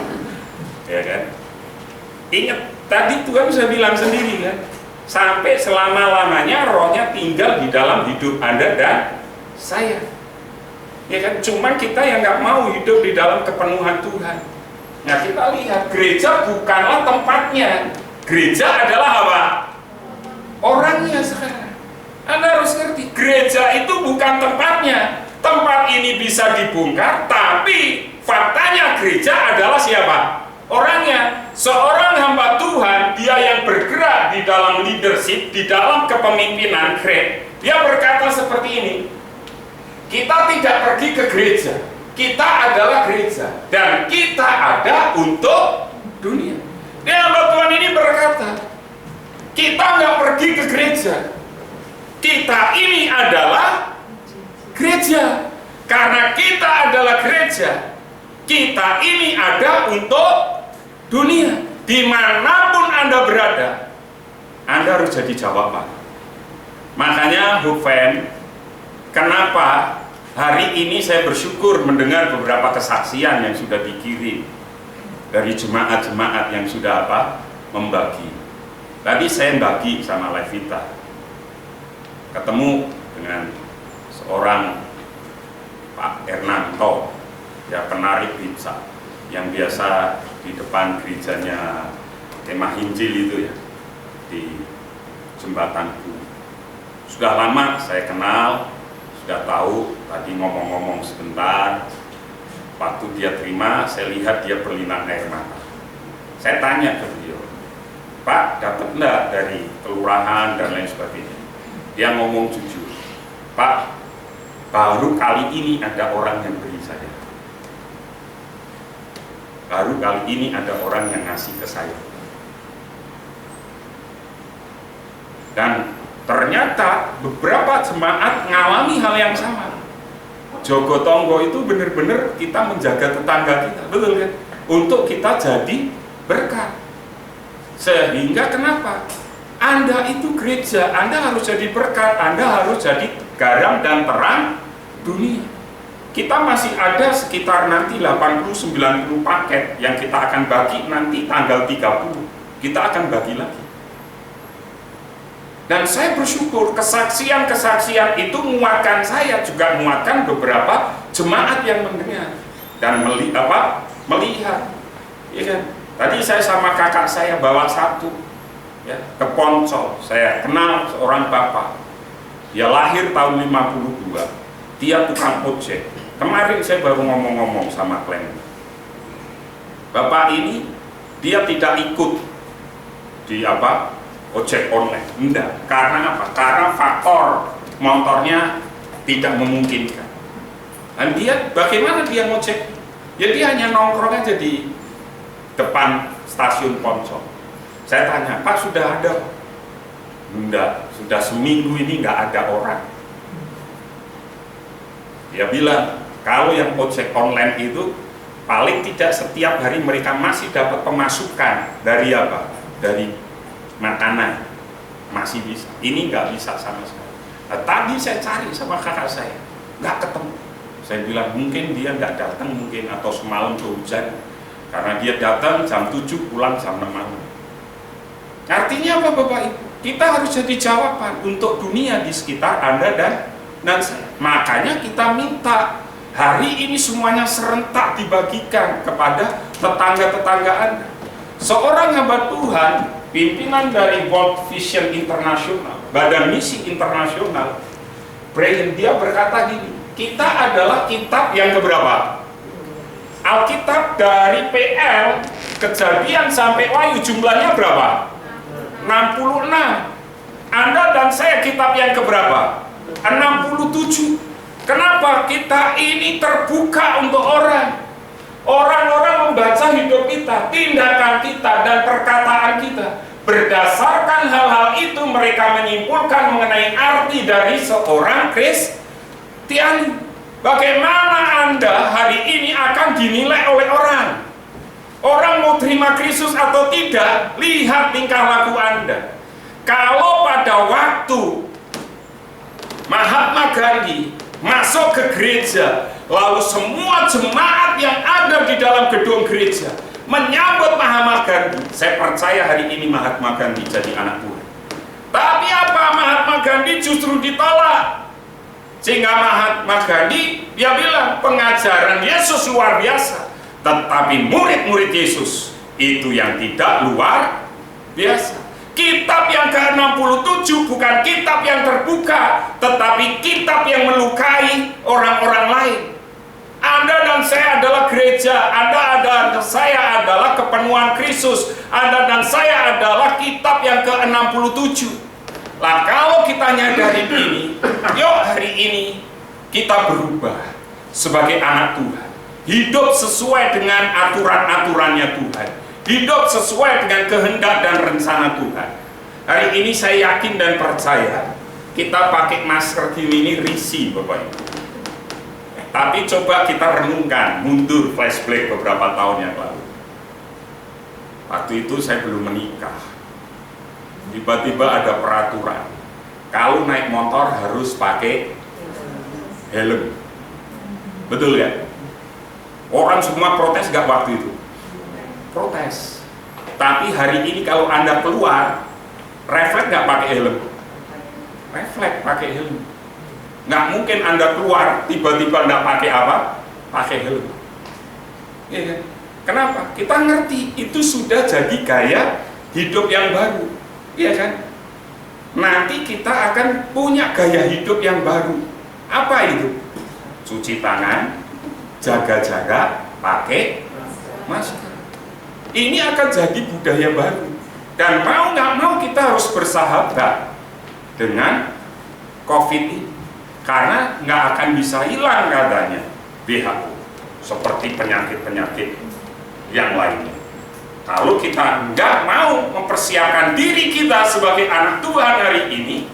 [SPEAKER 4] Ya kan? Ingat, tadi Tuhan sudah bilang sendiri kan, sampai selama-lamanya rohnya tinggal di dalam hidup Anda dan saya. Ya kan? Cuman kita yang nggak mau hidup di dalam kepenuhan Tuhan. Nah kita lihat, gereja bukanlah tempatnya. Gereja adalah apa? Orangnya sekarang. Anda harus ngerti, gereja itu bukan tempatnya, tempat ini bisa dibongkar, tapi faktanya gereja adalah siapa? Orangnya. Seorang hamba Tuhan, dia yang bergerak di dalam leadership, di dalam kepemimpinan gereja, dia berkata seperti ini, kita tidak pergi ke gereja, kita adalah gereja, dan kita ada untuk dunia. Dia hamba Tuhan ini berkata, kita nggak pergi ke gereja, kita ini adalah gereja. Karena kita adalah gereja, kita ini ada untuk dunia. Dimanapun Anda berada, Anda harus jadi jawaban. Makanya Hufan, kenapa hari ini saya bersyukur mendengar beberapa kesaksian yang sudah dikirim dari jemaat-jemaat yang sudah membagi. Tadi saya bagi sama Levita, ketemu dengan seorang Pak Hernanto, ya penarik pizza yang biasa di depan gerejanya Kemah Injil itu ya, di Jembatanku. Sudah lama saya kenal, sudah tahu. Tadi ngomong-ngomong sebentar, waktu dia terima, saya lihat dia berlinang air mata. Saya tanya ke beliau, Pak, dapat enggak dari kelurahan dan lain sebagainya? Dia ngomong jujur, Pak, baru kali ini ada orang yang beri saya. Baru kali ini ada orang yang ngasih ke saya. Dan ternyata beberapa jemaat ngalami hal yang sama. Jogo tonggo itu benar-benar kita menjaga tetangga kita, betul kan? Untuk kita jadi berkat. Sehingga kenapa? Anda itu gereja, Anda harus jadi berkat, Anda harus jadi garam dan terang dunia. Kita masih ada sekitar nanti 80-90 paket yang kita akan bagi nanti tanggal 30. Kita akan bagi lagi. Dan saya bersyukur kesaksian-kesaksian itu menguatkan saya, juga menguatkan beberapa jemaat yang mendengar dan melihat. Ya kan? Tadi saya sama kakak saya bawa satu ya, ke Poncol. Saya kenal seorang bapak. Dia lahir tahun 52. Dia tukang ojek. Kemarin saya baru ngomong-ngomong sama klien. Bapak ini dia tidak ikut di ojek online. Enggak. Karena apa? Karena faktor motornya tidak memungkinkan. Dan dia bagaimana dia ngojek? Ya dia hanya nongkrong aja di depan stasiun Poncol. Saya tanya, Pak sudah ada? Enggak, sudah seminggu ini nggak ada orang. Dia bilang, kalau yang ojek online itu paling tidak setiap hari mereka masih dapat pemasukan dari apa? Dari makanan, masih bisa. Ini nggak bisa sama sekali. Nah, tadi saya cari sama kakak saya, nggak ketemu. Saya bilang mungkin dia nggak datang mungkin, atau semalam hujan. Karena dia datang jam 7, pulang jam 6 malam. Artinya apa Bapak Ibu? Kita harus jadi jawaban untuk dunia di sekitar Anda dan saya. Makanya kita minta hari ini semuanya serentak dibagikan kepada tetangga-tetangga Anda. Seorang hamba Tuhan, pimpinan dari World Vision International, Badan Misi Internasional, Brian, dia berkata gini, kita adalah kitab yang keberapa? Alkitab dari PL, Kejadian sampai Wahyu jumlahnya berapa? 66. Anda dan saya kitab yang keberapa? 67. Kenapa? Kita ini terbuka untuk orang. Orang-orang membaca hidup kita, tindakan kita, dan perkataan kita. Berdasarkan hal-hal itu mereka menyimpulkan mengenai arti dari seorang Kristiani. Bagaimana Anda hari ini akan dinilai oleh orang? Orang mau terima Kristus atau tidak, lihat tingkah laku Anda. Kalau pada waktu Mahatma Gandhi masuk ke gereja, lalu semua jemaat yang ada di dalam gedung gereja menyambut Mahatma Gandhi, saya percaya hari ini Mahatma Gandhi jadi anak Tuhan. Tapi apa? Mahatma Gandhi justru ditolak. Sehingga Mahatma Gandhi, dia bilang pengajaran Yesus luar biasa, tetapi murid-murid Yesus itu yang tidak luar biasa. Kitab yang ke-66 ke-67 bukan kitab yang terbuka, tetapi kitab yang melukai orang-orang lain. Anda dan saya adalah gereja, Anda dan saya adalah kepenuhan Kristus, Anda dan saya adalah kitab yang ke-67. Lah kalau kita nyadari ini, yuk hari ini kita berubah sebagai anak Tuhan. Hidup sesuai dengan aturan-aturannya Tuhan. Hidup sesuai dengan kehendak dan rencana Tuhan. Hari ini saya yakin dan percaya kita pakai masker ini risih Bapak Ibu. Tapi coba kita renungkan, mundur flashback beberapa tahun yang lalu. Waktu itu saya belum menikah. Tiba-tiba ada peraturan, kalau naik motor harus pakai helm. Betul ya? Orang semua protes gak waktu itu? Protes. Tapi hari ini kalau Anda keluar, refleks gak pakai helm? Refleks pakai helm. Nggak mungkin Anda keluar tiba-tiba nggak pakai apa? Pakai helm. Ya kan? Kenapa? Kita ngerti itu sudah jadi gaya hidup yang baru. Iya kan? Nanti kita akan punya gaya hidup yang baru. Apa itu? Cuci tangan, jaga-jaga, pakai masker. Ini akan jadi budaya baru. Dan mau nggak mau kita harus bersahabat dengan COVID ini. Karena nggak akan bisa hilang katanya WHO, seperti penyakit-penyakit yang lainnya. Kalau kita nggak mau mempersiapkan diri kita sebagai anak Tuhan hari ini,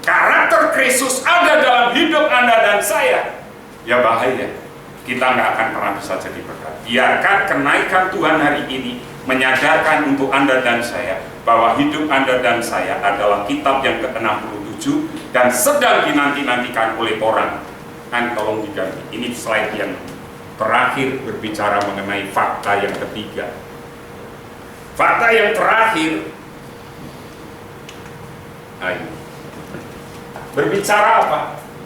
[SPEAKER 4] karakter Kristus ada dalam hidup Anda dan saya, ya bahaya. Kita nggak akan pernah bisa jadi berkat. Biarkan kenaikan Tuhan hari ini menyadarkan untuk Anda dan saya bahwa hidup Anda dan saya adalah kitab yang ke-67 dan sedang dinanti-nantikan oleh orang. Kan tolong diganti. Ini slide yang terakhir berbicara mengenai fakta yang ketiga. Fakta yang terakhir, ayo, berbicara apa?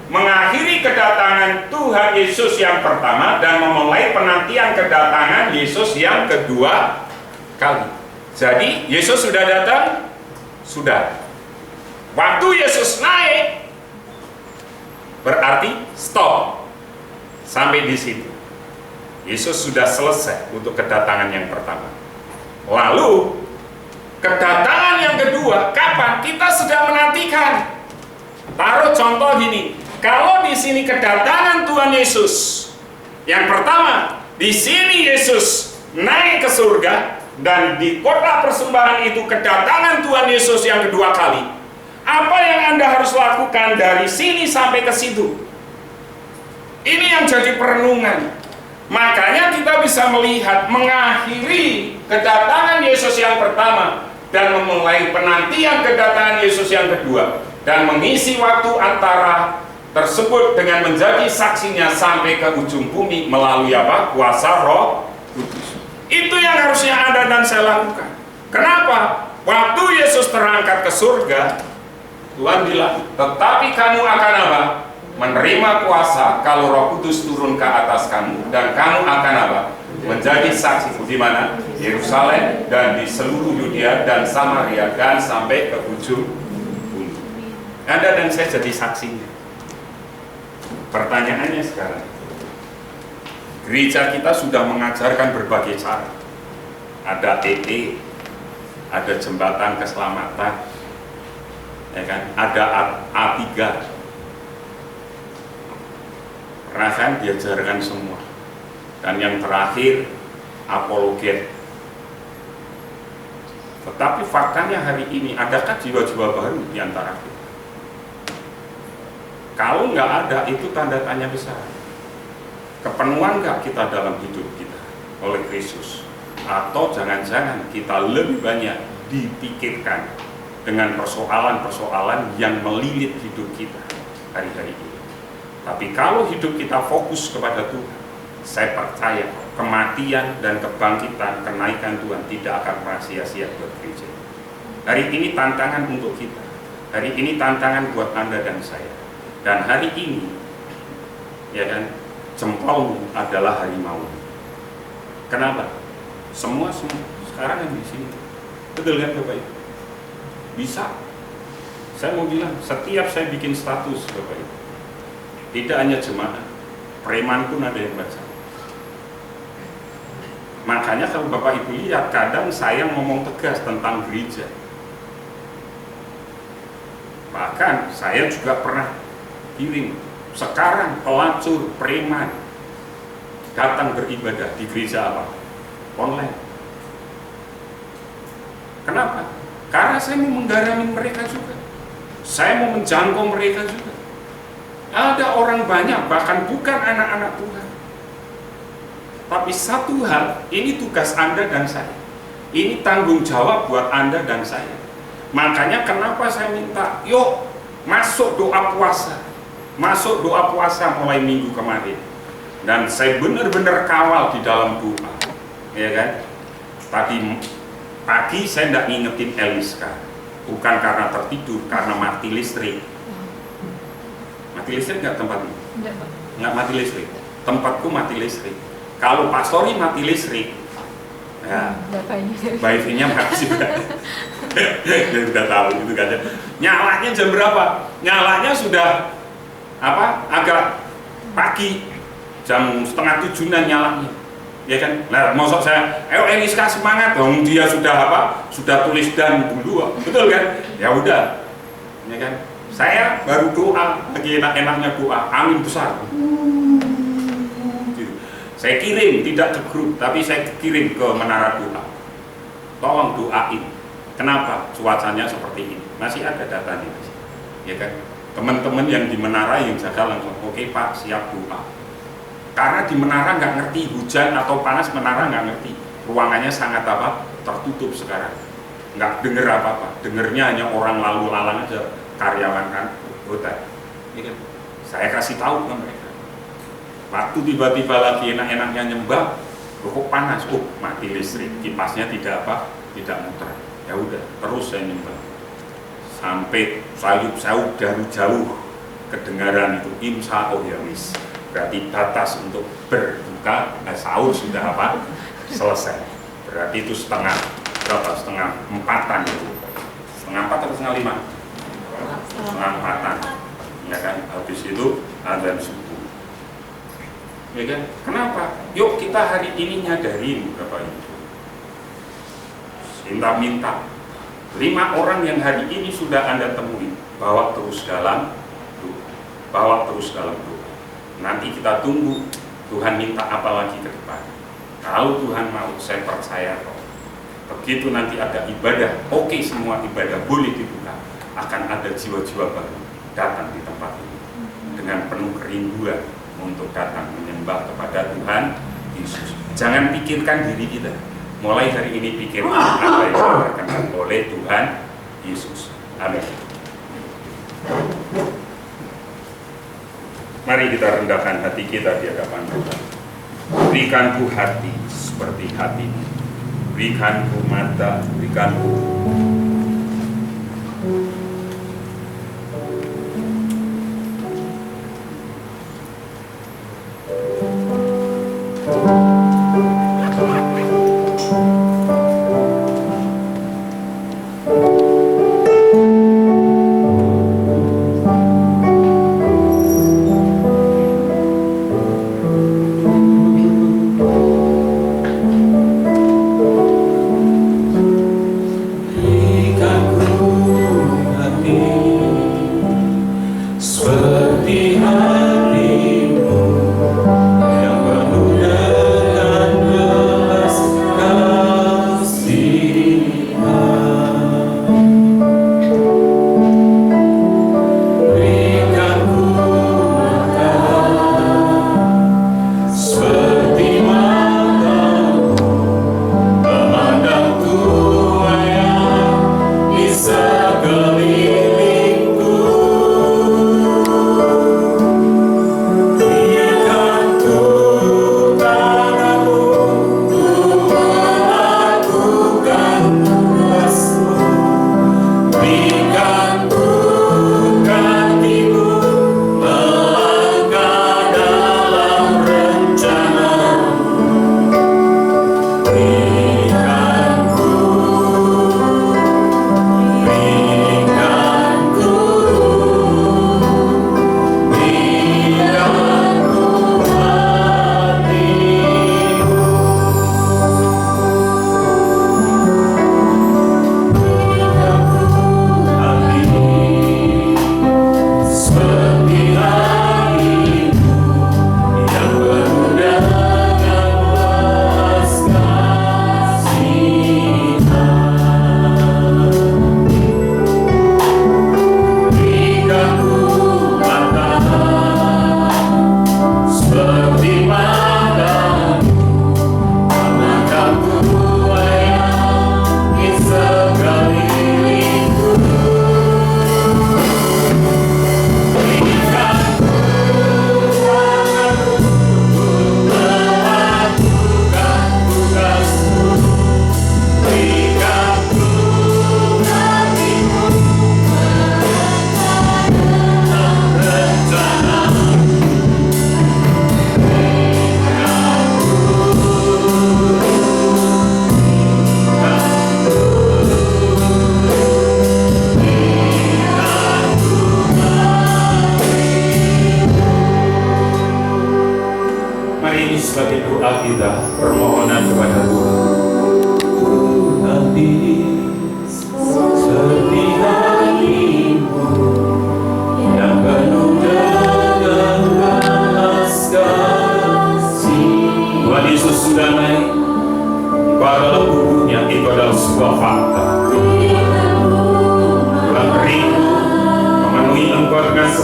[SPEAKER 4] Mengakhiri kedatangan Tuhan Yesus yang pertama dan memulai penantian kedatangan Yesus yang kedua kali. Jadi Yesus sudah datang? Sudah. Waktu Yesus naik berarti stop sampai di situ. Yesus sudah selesai untuk kedatangan yang pertama. Lalu kedatangan yang kedua kapan? Kita sedang menantikan. Taruh contoh gini, kalau di sini kedatangan Tuhan Yesus yang pertama, di sini Yesus naik ke surga dan di kota persembahan itu kedatangan Tuhan Yesus yang kedua kali. Apa yang Anda harus lakukan dari sini sampai ke situ? Ini yang jadi perenungan. Makanya kita bisa melihat mengakhiri kedatangan Yesus yang pertama dan memulai penantian kedatangan Yesus yang kedua dan mengisi waktu antara tersebut dengan menjadi saksinya sampai ke ujung bumi melalui apa? Kuasa Roh Kudus. Itu yang harusnya Anda dan saya lakukan. Kenapa? Waktu Yesus terangkat ke surga, Tuhan bilang, tetapi kamu akan apa? Menerima kuasa kalau Roh Kudus turun ke atas kamu dan kamu akan apa? Menjadi saksi di mana? Yerusalem dan di seluruh Yudea dan Samaria dan sampai ke ujung bumi. Anda dan saya jadi saksinya. Pertanyaannya sekarang, gereja kita sudah mengajarkan berbagai cara. Ada TT, ada jembatan keselamatan, ya kan? Ada A3. Pernah kan diajarkan semua. Dan yang terakhir apologet. Tetapi faktanya hari ini adakah jiwa-jiwa baru di antara kita? Kalau nggak ada, itu tanda tanya besar. Kepenuhan nggak kita dalam hidup kita oleh Kristus? Atau jangan-jangan kita lebih banyak dipikirkan dengan persoalan-persoalan yang melilit hidup kita hari-hari ini. Tapi kalau hidup kita fokus kepada Tuhan, saya percaya kematian dan kebangkitan, kenaikan Tuhan tidak akan pernah sia-sia buat gereja. Hari ini tantangan untuk kita. Hari ini tantangan buat Anda dan saya. Dan hari ini, ya kan, jempolmu adalah harimau. Kenapa? Semua sekarang yang di sini. Betul kan Bapak Ibu? Bisa Saya mau bilang, setiap saya bikin status Bapak Ibu, tidak hanya jemaat, preman pun ada yang baca. Makanya kalau Bapak Ibu lihat, kadang saya ngomong tegas tentang gereja. Bahkan saya juga pernah kirim, sekarang pelacur, preman datang beribadah di gereja apa? Online. Kenapa? Karena saya mau menggarami mereka juga. Saya mau menjangkau mereka juga. Ada orang banyak, bahkan bukan anak-anak Tuhan. Tapi satu hal, ini tugas Anda dan saya. Ini tanggung jawab buat Anda dan saya. Makanya kenapa saya minta, yuk masuk doa puasa. Masuk doa puasa mulai minggu kemarin. Dan saya benar-benar kawal di dalam doa. Ya kan? Tadi pagi saya tidak ngingetin Eliska. Bukan karena tertidur, karena mati listrik. Mati listrik nggak tempatmu?
[SPEAKER 6] Enggak, Pak.
[SPEAKER 4] Nggak mati listrik. Tempatku mati listrik. Kalau pastori mati listrik, ya wifi-nya mati juga. Dia udah tahu itu kan. Nyalanya jam berapa? Nyalanya sudah agak pagi, jam 6:30 nyalanya. Ya kan? Nah, maksud saya, ayo Eliska semangat dong, dia sudah sudah tulis dan dulu, betul kan? Ya udah, ya kan? Saya baru doa, lagi enak-enaknya doa, amin besar. Gitu. Saya kirim, tidak ke grup, tapi saya kirim ke menara doa. Tolong doain. Kenapa? Cuacanya seperti ini. Masih ada datanya, ya kan? Teman-teman yang di menara yang jaga langsung, oke Pak, siap doa. Karena di menara nggak ngerti hujan atau panas, menara nggak ngerti. Ruangannya sangat tertutup sekarang. Nggak denger apa-apa. Dengernya hanya orang lalu lalang aja, karyawan kan, hotel. Ya kan? Saya kasih tahu ke mereka. Waktu tiba-tiba lagi enak-enaknya nyembah, kok panas, mati listrik, kipasnya tidak muter. Ya udah, terus saya nyembah. Sampai saya dari jauh kedengaran itu, insya Allah ya wis. Berarti batas untuk berbuka, sahur sudah selesai. Berarti itu setengah 4-an itu. Setengah 4 atau setengah 5? Setengah 4-an. Ya kan, habis itu azan subuh. Ya kan? Kenapa? Yuk kita hari ini nyadarin Bapak Ibu. Minta 5 orang yang hari ini sudah Anda temui, bawa terus dalam doa. Nanti kita tunggu Tuhan minta apa lagi ke depan. Kalau Tuhan mau, saya percaya kok. Begitu nanti ada ibadah, oke, semua ibadah boleh dibuka. Akan ada jiwa-jiwa baru datang di tempat ini dengan penuh kerinduan untuk datang menyembah kepada Tuhan Yesus. Jangan pikirkan diri kita. Mulai hari ini pikirkan apa yang dilakukan oleh Tuhan Yesus. Amin. Mari kita rendahkan hati kita di hadapan Tuhan. Berikanku hati seperti hatimu. Berikanku mata, berikanku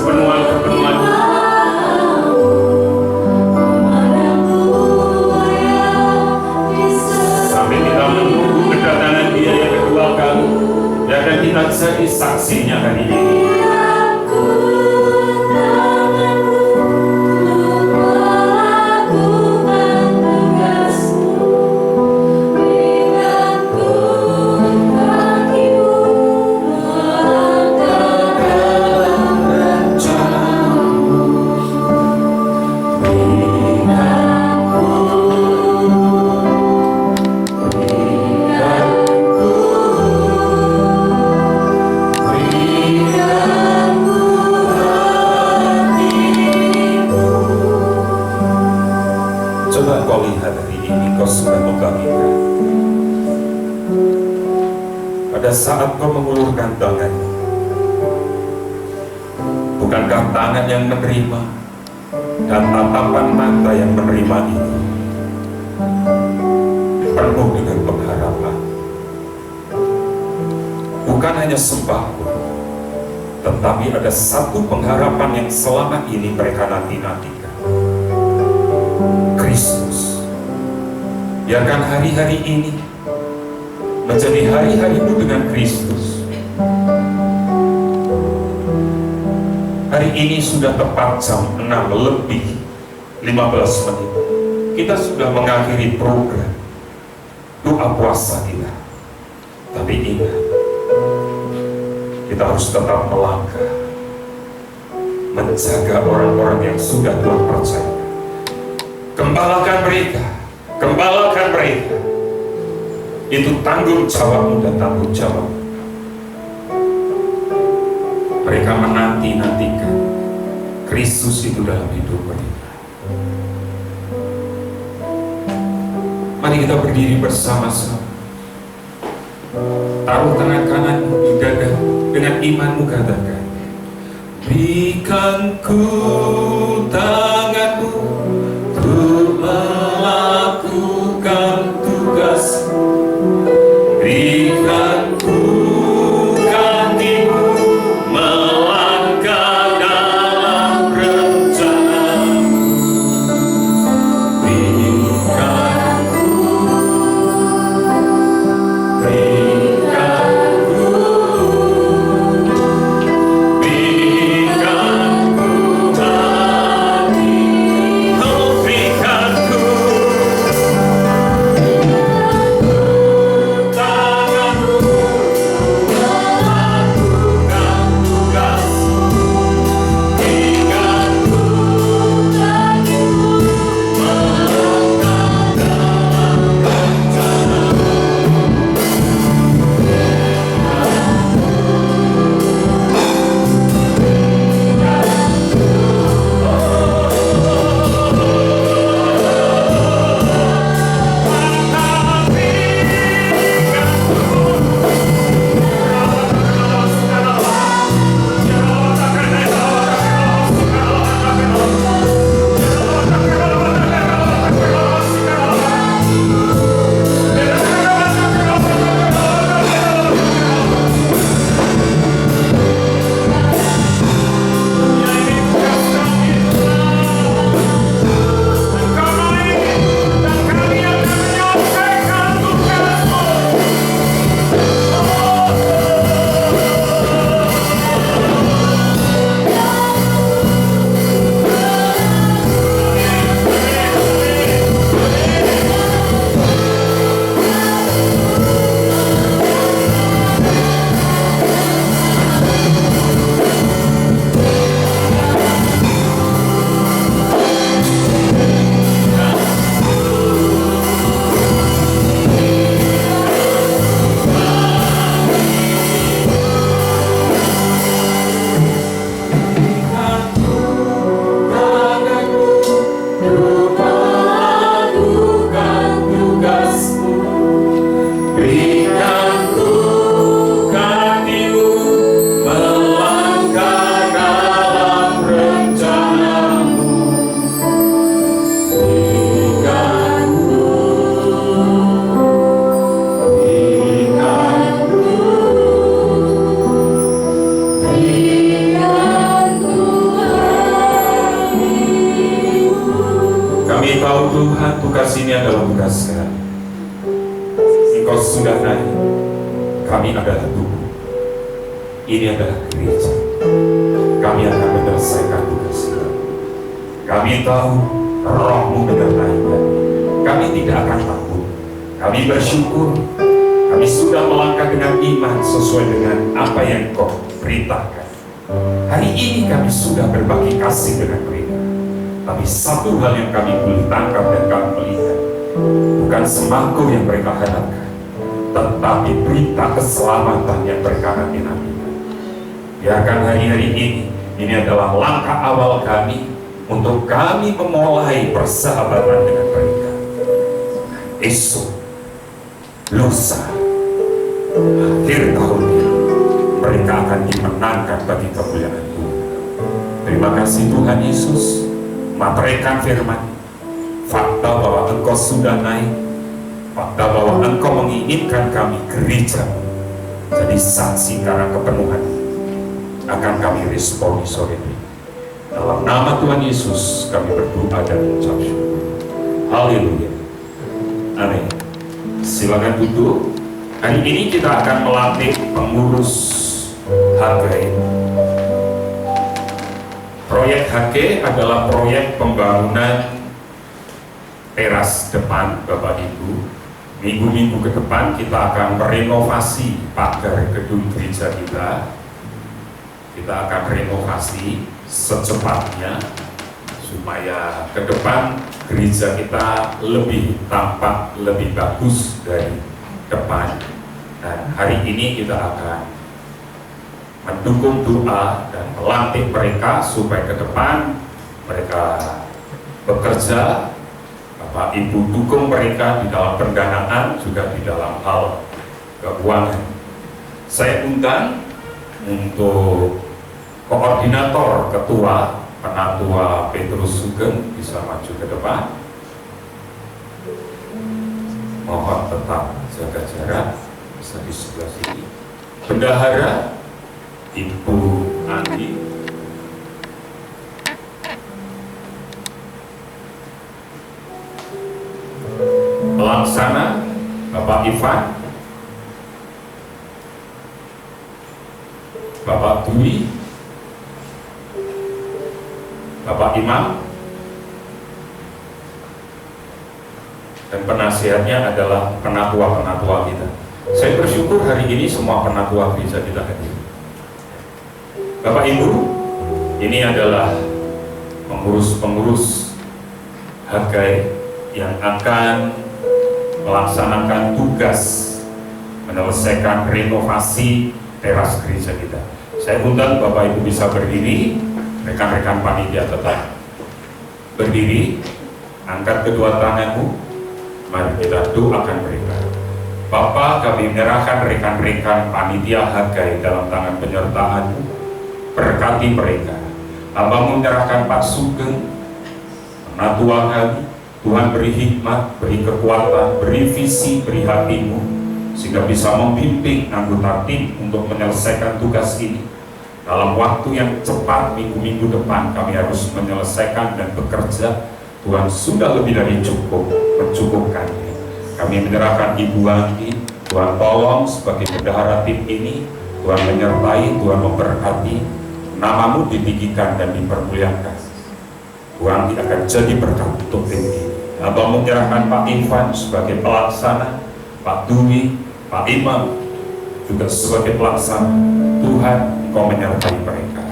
[SPEAKER 4] pertemuan-pertemuan sampai kita menunggu kedatangan Dia yang kedua kali, dan kita jadi saksinya hari ini. Coba kau lihat hari ini, kau sudah membagikan. Pada saat kau mengulurkan tangan, bukankah tangan yang menerima dan tatapan mata yang menerima ini penuh dengan pengharapan? Bukan hanya sembahku, tetapi ada satu pengharapan yang selama ini mereka nanti-nantikan. Kristus. Biarkan hari-hari ini menjadi hari-harimu dengan Kristus. Hari ini sudah tepat jam 6 lebih 15 menit. Kita sudah mengakhiri program doa puasa kita. Tapi ingat, kita harus tetap melangkah, menjaga orang-orang yang sudah Tuhan percaya. Gembalakan mereka. Itu tanggung jawabmu dan tanggung jawab. Mereka menanti-nantikan Kristus itu dalam hidup mereka. Mari kita berdiri bersama-sama. Taruh tangan kananmu di dada, dengan imanmu katakan, berikan ku tanganmu untuk melakukan tugasmu, berikan ku kakimu melangkah dalam rencanamu, berikan ku hati Tuhan, tugas ini adalah tugas kami. Engkau sudah naik, kami adalah tubuh. Ini adalah gereja. Kami akan menyelesaikan tugas ini. Kami tahu Roh-Mu menyertai kami. Kami tidak akan takut. Kami bersyukur. Kami sudah melangkah dengan iman sesuai dengan apa yang Kau perintahkan. Hari ini kami sudah berbagi kasih dengan mereka. Tapi satu hal yang kami boleh tangkap dan kami melihat, bukan sembako yang mereka harapkan, tetapi berita keselamatan yang mereka nanti-nantikan. Biarkan hari-hari ini adalah langkah awal kami untuk kami memulai persahabatan dengan mereka. Esok, lusa, akhir tahun ini, mereka akan dimenangkan bagi kemuliaan Tuhan. Terima kasih Tuhan Yesus, materaikan firman, fakta bahwa Engkau sudah naik, fakta bahwa Engkau menginginkan kami gereja jadi saksi karena kepenuhan, akan kami responi sore ini. Dalam nama Tuhan Yesus kami berdoa dan mengucap syukur. Haleluya. Amin. Silakan duduk. Hari ini kita akan melatih pengurus HG. Proyek HG adalah proyek pembangunan teras depan, Bapak Ibu. Minggu-minggu ke depan kita akan merenovasi pagar gedung gereja kita. Kita akan renovasi secepatnya supaya ke depan gereja kita lebih tampak, lebih bagus dari depan. Dan hari ini kita akan mendukung doa dan melantik mereka supaya ke depan mereka bekerja. Bapak Ibu dukung mereka di dalam pendanaan, juga di dalam hal keuangan. Saya undang untuk koordinator ketua Penatua Petrus Sugeng bisa maju ke depan. Mohon tetap jaga jarak, bisa di sebelah sini. Bendahara Ibu Andi. Pelaksana Bapak Ivan, Bapak Dwi, Bapak Imam, dan penasihatnya adalah penatua-penatua kita. Saya bersyukur hari ini semua penatua bisa kita hadir. Bapak Ibu, ini adalah pengurus-pengurus HG yang akan melaksanakan tugas menyelesaikan renovasi teras gereja kita. Saya undang Bapak Ibu bisa berdiri, rekan-rekan panitia tetap berdiri, angkat kedua tanganmu, mari kita doakan mereka. Bapak, kami menyerahkan rekan-rekan panitia HG dalam tangan penyertaan-Mu, berkati mereka. Hamba-Mu menyerahkan Pak Sugeng, penatua kami, Tuhan beri hikmat, beri kekuatan, beri visi, beri hati-Mu, sehingga bisa membimbing anggota tim untuk menyelesaikan tugas ini. Dalam waktu yang cepat, minggu-minggu depan kami harus menyelesaikan dan bekerja. Tuhan sudah lebih dari cukup, mencukupkannya. Kami menyerahkan Ibu Andi, Tuhan tolong sebagai bendahara tim ini, Tuhan menyertai, Tuhan memberkati, nama-Mu ditinggikan dan dipermuliakan. Tuhan akan jadi berkat untuk tim ini. Hamba menyerahkan Pak Ivan sebagai pelaksana, Pak Dwi, Pak Imam juga sebagai pelaksana. Tuhan, Engkau menyertai mereka.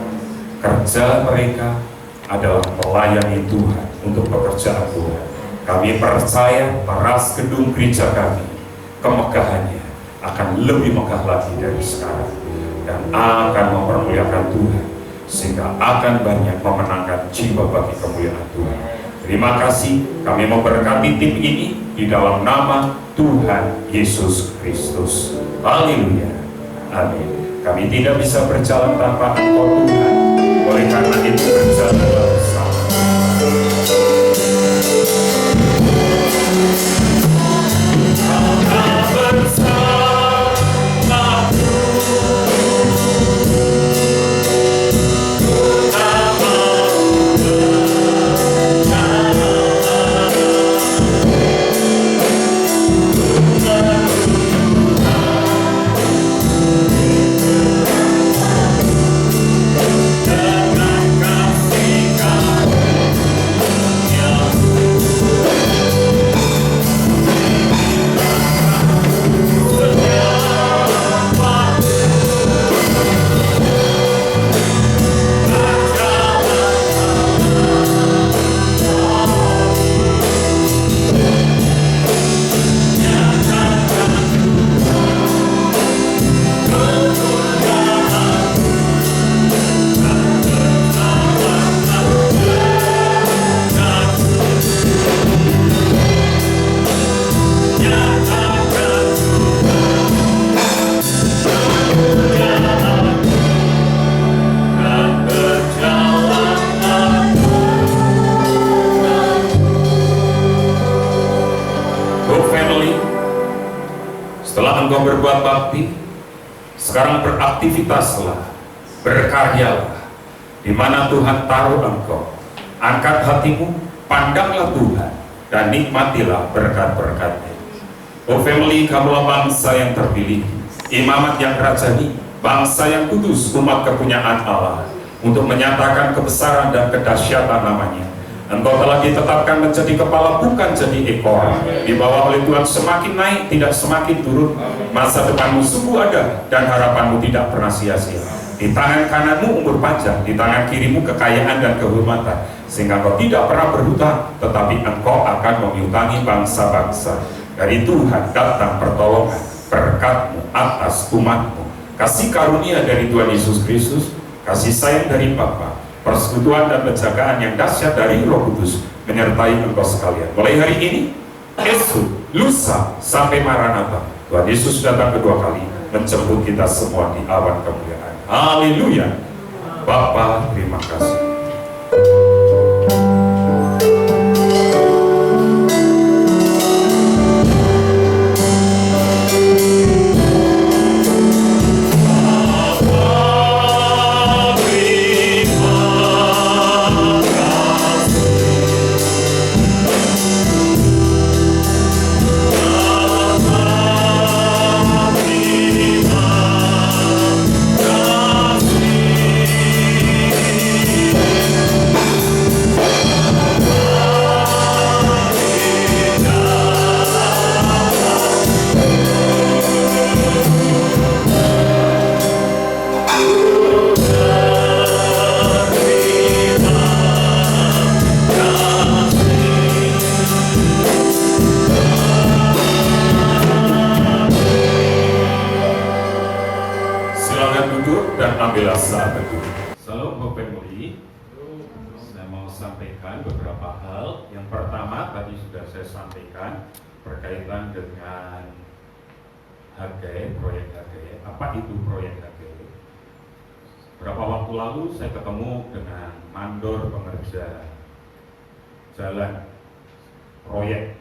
[SPEAKER 4] Kerja mereka adalah melayani Tuhan untuk pekerjaan Tuhan. Kami percaya teras gedung gereja kami, kemegahannya akan lebih megah lagi dari sekarang dan akan mempermuliakan Tuhan, sehingga akan banyak memenangkan jiwa bagi kemuliaan Tuhan. Terima kasih, kami memberkati tim ini di dalam nama Tuhan Yesus Kristus. Haleluya. Amin. Kami tidak bisa berjalan tanpa Engkau Tuhan. Oleh karena itu berjalanlah bersama.
[SPEAKER 7] berbuat bakti, sekarang beraktivitaslah, berkaryalah. Di mana Tuhan taruh engkau, angkat hatimu, pandanglah Tuhan, dan nikmatilah berkat-berkat-Nya. Oh family, kamulah bangsa yang terpilih, imamat yang rajani, bangsa yang kudus, umat kepunyaan Allah, untuk menyatakan kebesaran dan kedahsyatan namanya. Engkau telah ditetapkan menjadi kepala, bukan jadi ekor. Dibawa oleh Tuhan semakin naik, tidak semakin turun. Masa depanmu sungguh ada, dan harapanmu tidak pernah sia-sia. Di tangan kananmu umur panjang, di tangan kirimu kekayaan dan kehormatan, sehingga engkau tidak pernah berhutang, tetapi engkau akan menghutangi bangsa-bangsa. Dari Tuhan datang pertolongan, berkat-Mu atas umat-Mu, kasih karunia dari Tuhan Yesus Kristus, kasih sayang dari Bapa, persekutuan dan penjagaan yang dahsyat dari Roh Kudus menyertai engkau sekalian. Mulai hari ini, esok, lusa, sampai Maranatha, Tuhan Yesus datang kedua kali menjemput kita semua di awan kemuliaan. Haleluya. Bapa, terima kasih. Ambillah saat teduh. Salam family. Saya mau sampaikan beberapa hal. Yang pertama tadi sudah saya sampaikan berkaitan dengan HG, proyek HG. Apa itu proyek HG? Beberapa waktu lalu saya ketemu dengan mandor pengerja jalan proyek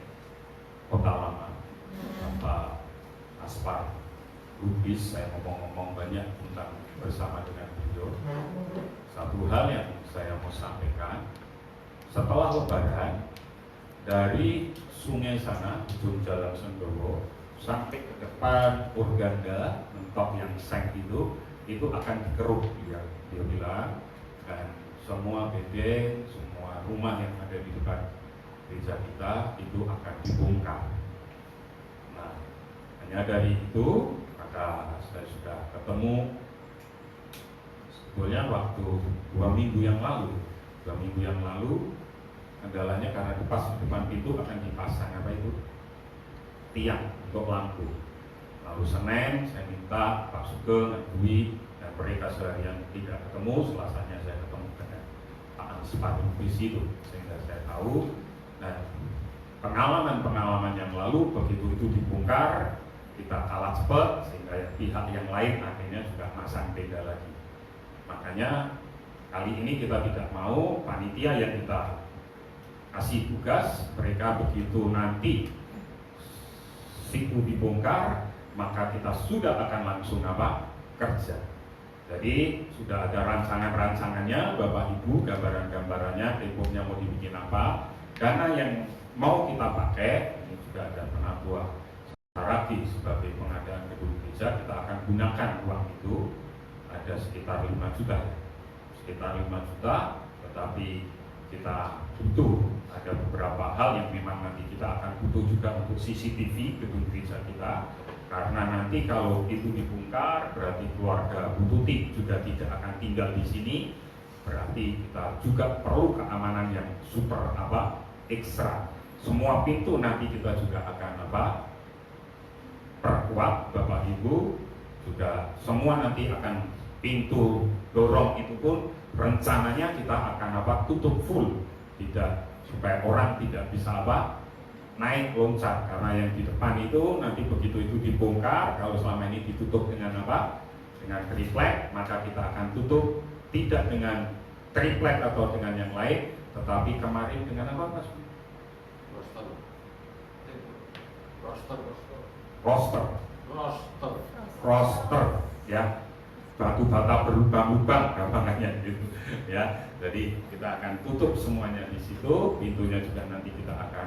[SPEAKER 7] Kota Lama, Bapak Aspar Lubis. Saya ngomong-ngomong banyak tentang bersama dengan beliau. Satu hal yang saya mau sampaikan, setelah Lebaran dari sungai sana, ujung Jalan Sendowo sampai ke depan Urganda, mentok yang seng itu akan dikeruk, dia bilang, dan semua bedeng, semua rumah yang ada di depan gereja kita itu akan dibongkar. Nah, hanya dari itu maka saya sudah ketemu. Sebetulnya waktu 2 minggu yang lalu, kendalanya karena di pas depan pintu akan dipasang apa itu? Tiang untuk lampu. Lalu Senin saya minta Pak Sugeng, Dwi, dan mereka seharian tidak ketemu. Selasanya saya ketemu dengan Pak Aspar Lubis itu, sehingga saya tahu. Dan pengalaman yang lalu begitu itu dibongkar, kita kalah cepat sehingga pihak yang lain akhirnya sudah masang tenda lagi. Makanya kali ini kita tidak mau panitia yang kita kasih tugas, mereka begitu nanti situ dibongkar, maka kita sudah akan langsung kerja. Jadi sudah ada rancangannya, Bapak Ibu, gambarannya, temboknya mau dibikin apa, dana yang mau kita pakai, ini sudah ada penabuh Saragi sebagai pengadaan gedung gereja, kita akan gunakan uang itu. Ada sekitar 5 juta, tetapi kita butuh ada beberapa hal yang memang nanti kita akan butuh juga untuk CCTV gedung gereja kita, karena nanti kalau itu dibongkar berarti keluarga Bu Tuti juga tidak akan tinggal di sini, berarti kita juga perlu keamanan yang super ekstra. Semua pintu nanti kita juga akan perkuat, Bapak Ibu, juga semua nanti akan pintu dorong itu pun rencananya kita akan tutup full, tidak, supaya orang tidak bisa naik loncat, karena yang di depan itu nanti begitu itu dibongkar, kalau selama ini ditutup dengan dengan triplek, maka kita akan tutup tidak dengan triplek atau dengan yang lain, tetapi kemarin dengan Mas? Roster. roster, ya, batu bata berlubang-lubang, gampangannya gitu, ya. Jadi kita akan tutup semuanya di situ, pintunya juga nanti kita akan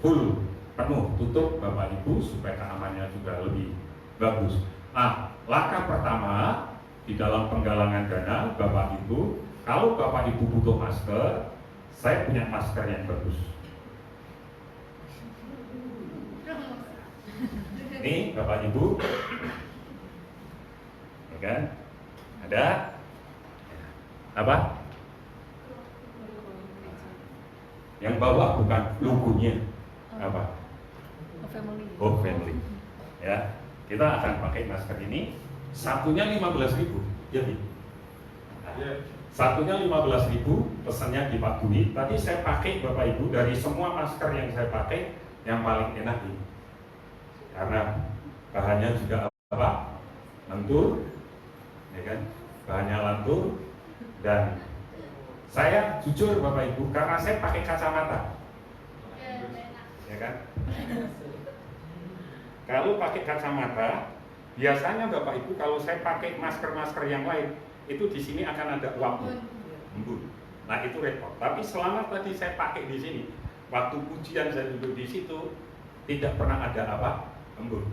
[SPEAKER 7] full penuh tutup Bapak Ibu supaya keamanannya juga lebih bagus. Nah, langkah pertama di dalam penggalangan dana Bapak Ibu, kalau Bapak Ibu butuh masker, saya punya masker yang bagus. Ini Bapak Ibu, ya kan? Ada apa? Yang bawah bukan logonya apa? Oh, family. Ya, kita akan pakai masker ini. Satunya 15.000, jadi. Satunya 15.000, pesannya di Pak Dwi. Tadi saya pakai Bapak Ibu, dari semua masker yang saya pakai, yang paling enak ini. Karena bahannya juga apa? Lentur, ya kan? Bahannya lentur, dan saya jujur Bapak Ibu, karena saya pakai kacamata, ya kan? Kalau pakai kacamata, biasanya Bapak Ibu kalau saya pakai masker-masker yang lain, itu di sini akan ada embun. Nah itu repot. Tapi selama tadi saya pakai di sini, waktu ujian saya duduk di situ, tidak pernah ada apa? Embun.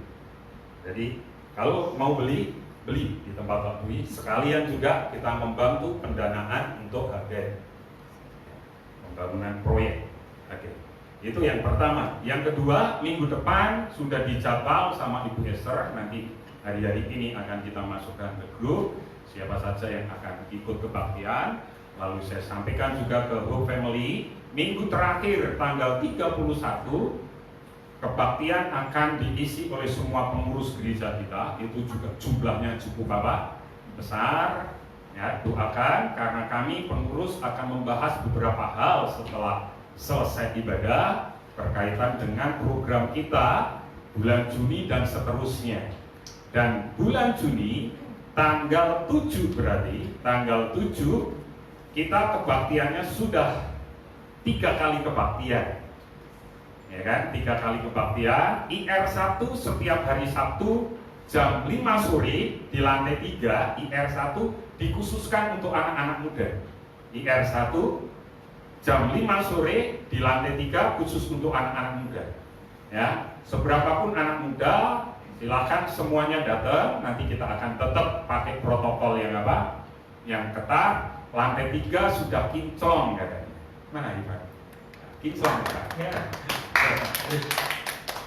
[SPEAKER 7] Jadi kalau mau beli di tempat Pak Dwi. Sekalian juga kita membantu pendanaan untuk HGN, pembangunan proyek. Oke. Itu yang pertama. Yang kedua, minggu depan sudah dijadwal sama Ibu Esther, nanti hari-hari ini akan kita masukkan ke grup siapa saja yang akan ikut kebaktian. Lalu saya sampaikan juga ke Hope Family, minggu terakhir tanggal 31 kebaktian akan diisi oleh semua pengurus gereja kita. Itu juga jumlahnya cukup besar. Ya, doakan karena kami pengurus akan membahas beberapa hal setelah selesai ibadah berkaitan dengan program kita bulan Juni dan seterusnya. Dan bulan Juni tanggal 7, berarti tanggal 7 kita kebaktiannya sudah 3 kali kebaktian, ya kan? 3 kali kebaktian. IR1 setiap hari Sabtu jam 5 sore di lantai 3. IR1 dikhususkan untuk anak-anak muda. IR1 jam 5 sore di lantai 3 khusus untuk anak-anak muda. Ya, seberapapun anak muda, silakan semuanya datang. Nanti kita akan tetap pakai protokol yang apa? Yang ketat. Lantai 3 sudah kinclong katanya. Mana Ivan? Kinclong kan? Ya.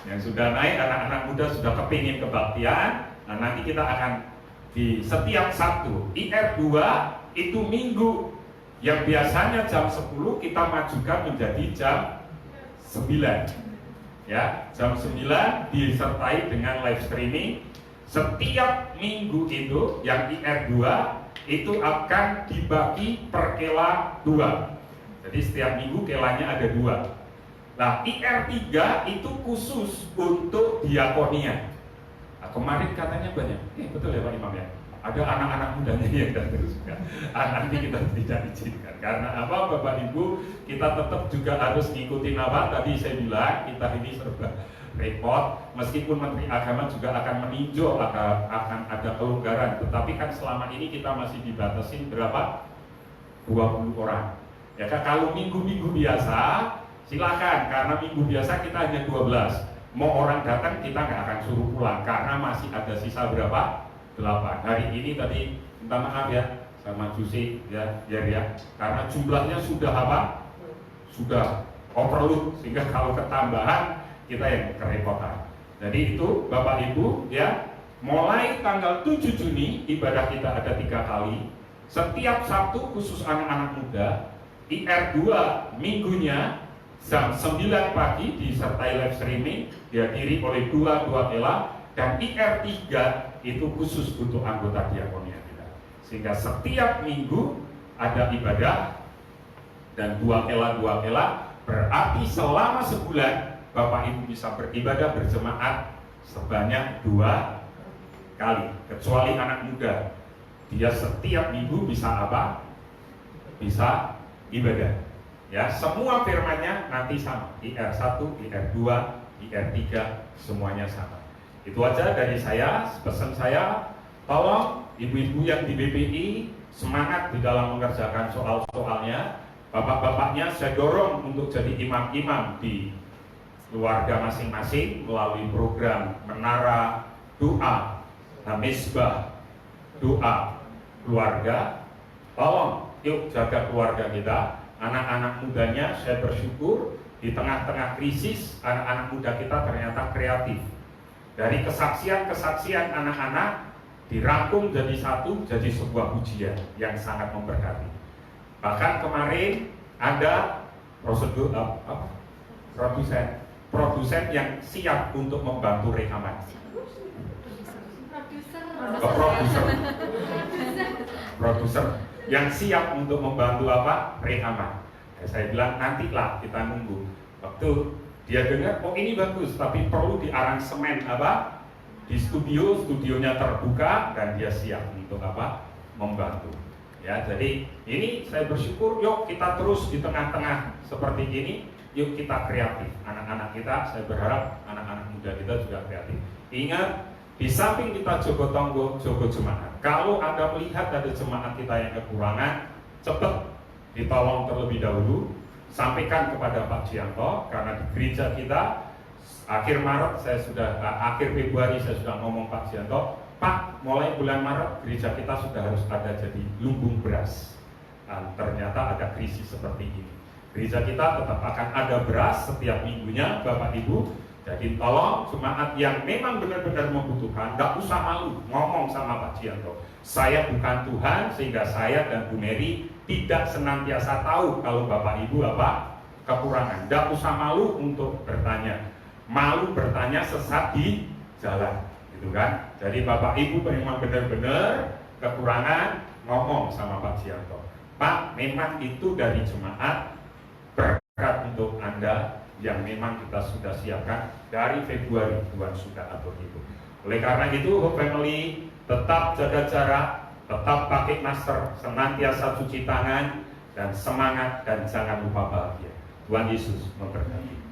[SPEAKER 7] Yang sudah naik, anak-anak muda sudah kepingin kebaktian. Nah nanti kita akan di setiap Sabtu. IR2 itu minggu yang biasanya jam 10 kita majukan menjadi jam 9. Ya, jam 9 disertai dengan live streaming. Setiap minggu itu yang IR2 itu akan dibagi per kela 2. Jadi setiap minggu kelanya ada 2. Nah, IR3 itu khusus untuk diakonia. Nah, kemarin katanya banyak. Betul ya Pak Imam ya? Ada anak-anak mudanya yang datang juga. Nanti kita tidak izinkan. Karena apa Bapak Ibu, kita tetap juga harus ngikutin apa tadi saya bilang, kita ini serba repot. Meskipun Menteri Agama juga akan meninjau akan ada kelonggaran, tetapi kan selama ini kita masih dibatasi berapa? 20 orang. Ya kan, kalau minggu-minggu biasa silakan, karena minggu biasa kita hanya 12. Mau orang datang kita nggak akan suruh pulang karena masih ada sisa berapa? 8. Hari ini tadi minta maaf ya sama Jusi ya, karena jumlahnya sudah apa? Sudah overload sehingga kalau ketambahan kita yang kerepotan. Jadi itu Bapak Ibu ya, mulai tanggal 7 Juni ibadah kita ada 3 kali. Setiap Sabtu khusus anak-anak muda. IR2 minggunya jam 9 pagi disertai live streaming dihadiri oleh 2 kela, dan IR3 itu khusus untuk anggota diakonia kita. Sehingga setiap minggu ada ibadah dan 2 kela, berarti selama sebulan Bapak Ibu bisa beribadah berjemaat sebanyak 2 kali. Kecuali anak muda, dia setiap minggu bisa apa? Bisa ibadah. Ya, semua firmannya nanti sama. IR1, IR2, IR3 semuanya sama. Itu aja dari saya. Pesan saya, tolong ibu-ibu yang di BPI semangat di dalam mengerjakan soal-soalnya. Bapak-bapaknya saya dorong untuk jadi imam-imam di keluarga masing-masing melalui program Menara Doa, Misbah Doa Keluarga. Tolong, yuk jaga keluarga kita. Anak-anak mudanya saya bersyukur di tengah-tengah krisis, anak-anak muda kita ternyata kreatif. Dari kesaksian-kesaksian anak-anak dirangkum jadi satu, jadi sebuah pujian yang sangat memberkati. Bahkan kemarin ada produsen yang siap untuk membantu rekaman. Produser yang siap untuk membantu rekaman. Saya bilang nantilah, kita nunggu. Waktu dia dengar, oh ini bagus, tapi perlu diaransemen di studionya terbuka dan dia siap untuk membantu. Ya, jadi ini saya bersyukur, yuk kita terus di tengah-tengah seperti ini, yuk kita kreatif. Anak-anak kita, saya berharap anak-anak muda kita juga kreatif. Ingat, di samping kita jogo tonggo, jogo jemaat. Kalau Anda melihat ada jemaat kita yang kekurangan, cepat ditolong terlebih dahulu, sampaikan kepada Pak Jianto, karena di gereja kita akhir Februari saya sudah ngomong Pak Jianto, Pak, mulai bulan Maret gereja kita sudah harus ada jadi lumbung beras. Dan ternyata ada krisis seperti ini. Gereja kita tetap akan ada beras setiap minggunya, Bapak Ibu. Jadi tolong jemaat yang memang benar-benar membutuhkan, nggak usah malu ngomong sama Pak Jianto. Saya bukan Tuhan, sehingga saya dan Bu Mary tidak senantiasa tahu kalau Bapak Ibu kekurangan. Nggak usah malu untuk bertanya. Malu bertanya sesat di jalan. Gitu kan? Jadi Bapak Ibu memang benar-benar kekurangan, ngomong sama Pak Jianto. Pak, memang itu dari jemaat, berkat untuk Anda yang memang kita sudah siapkan dari Februari, Tuhan sudah atur itu. Oleh karena itu, Hope Family tetap jaga jarak, tetap pakai masker, senantiasa cuci tangan, dan semangat dan jangan lupa bahagia. Tuhan Yesus memberkati.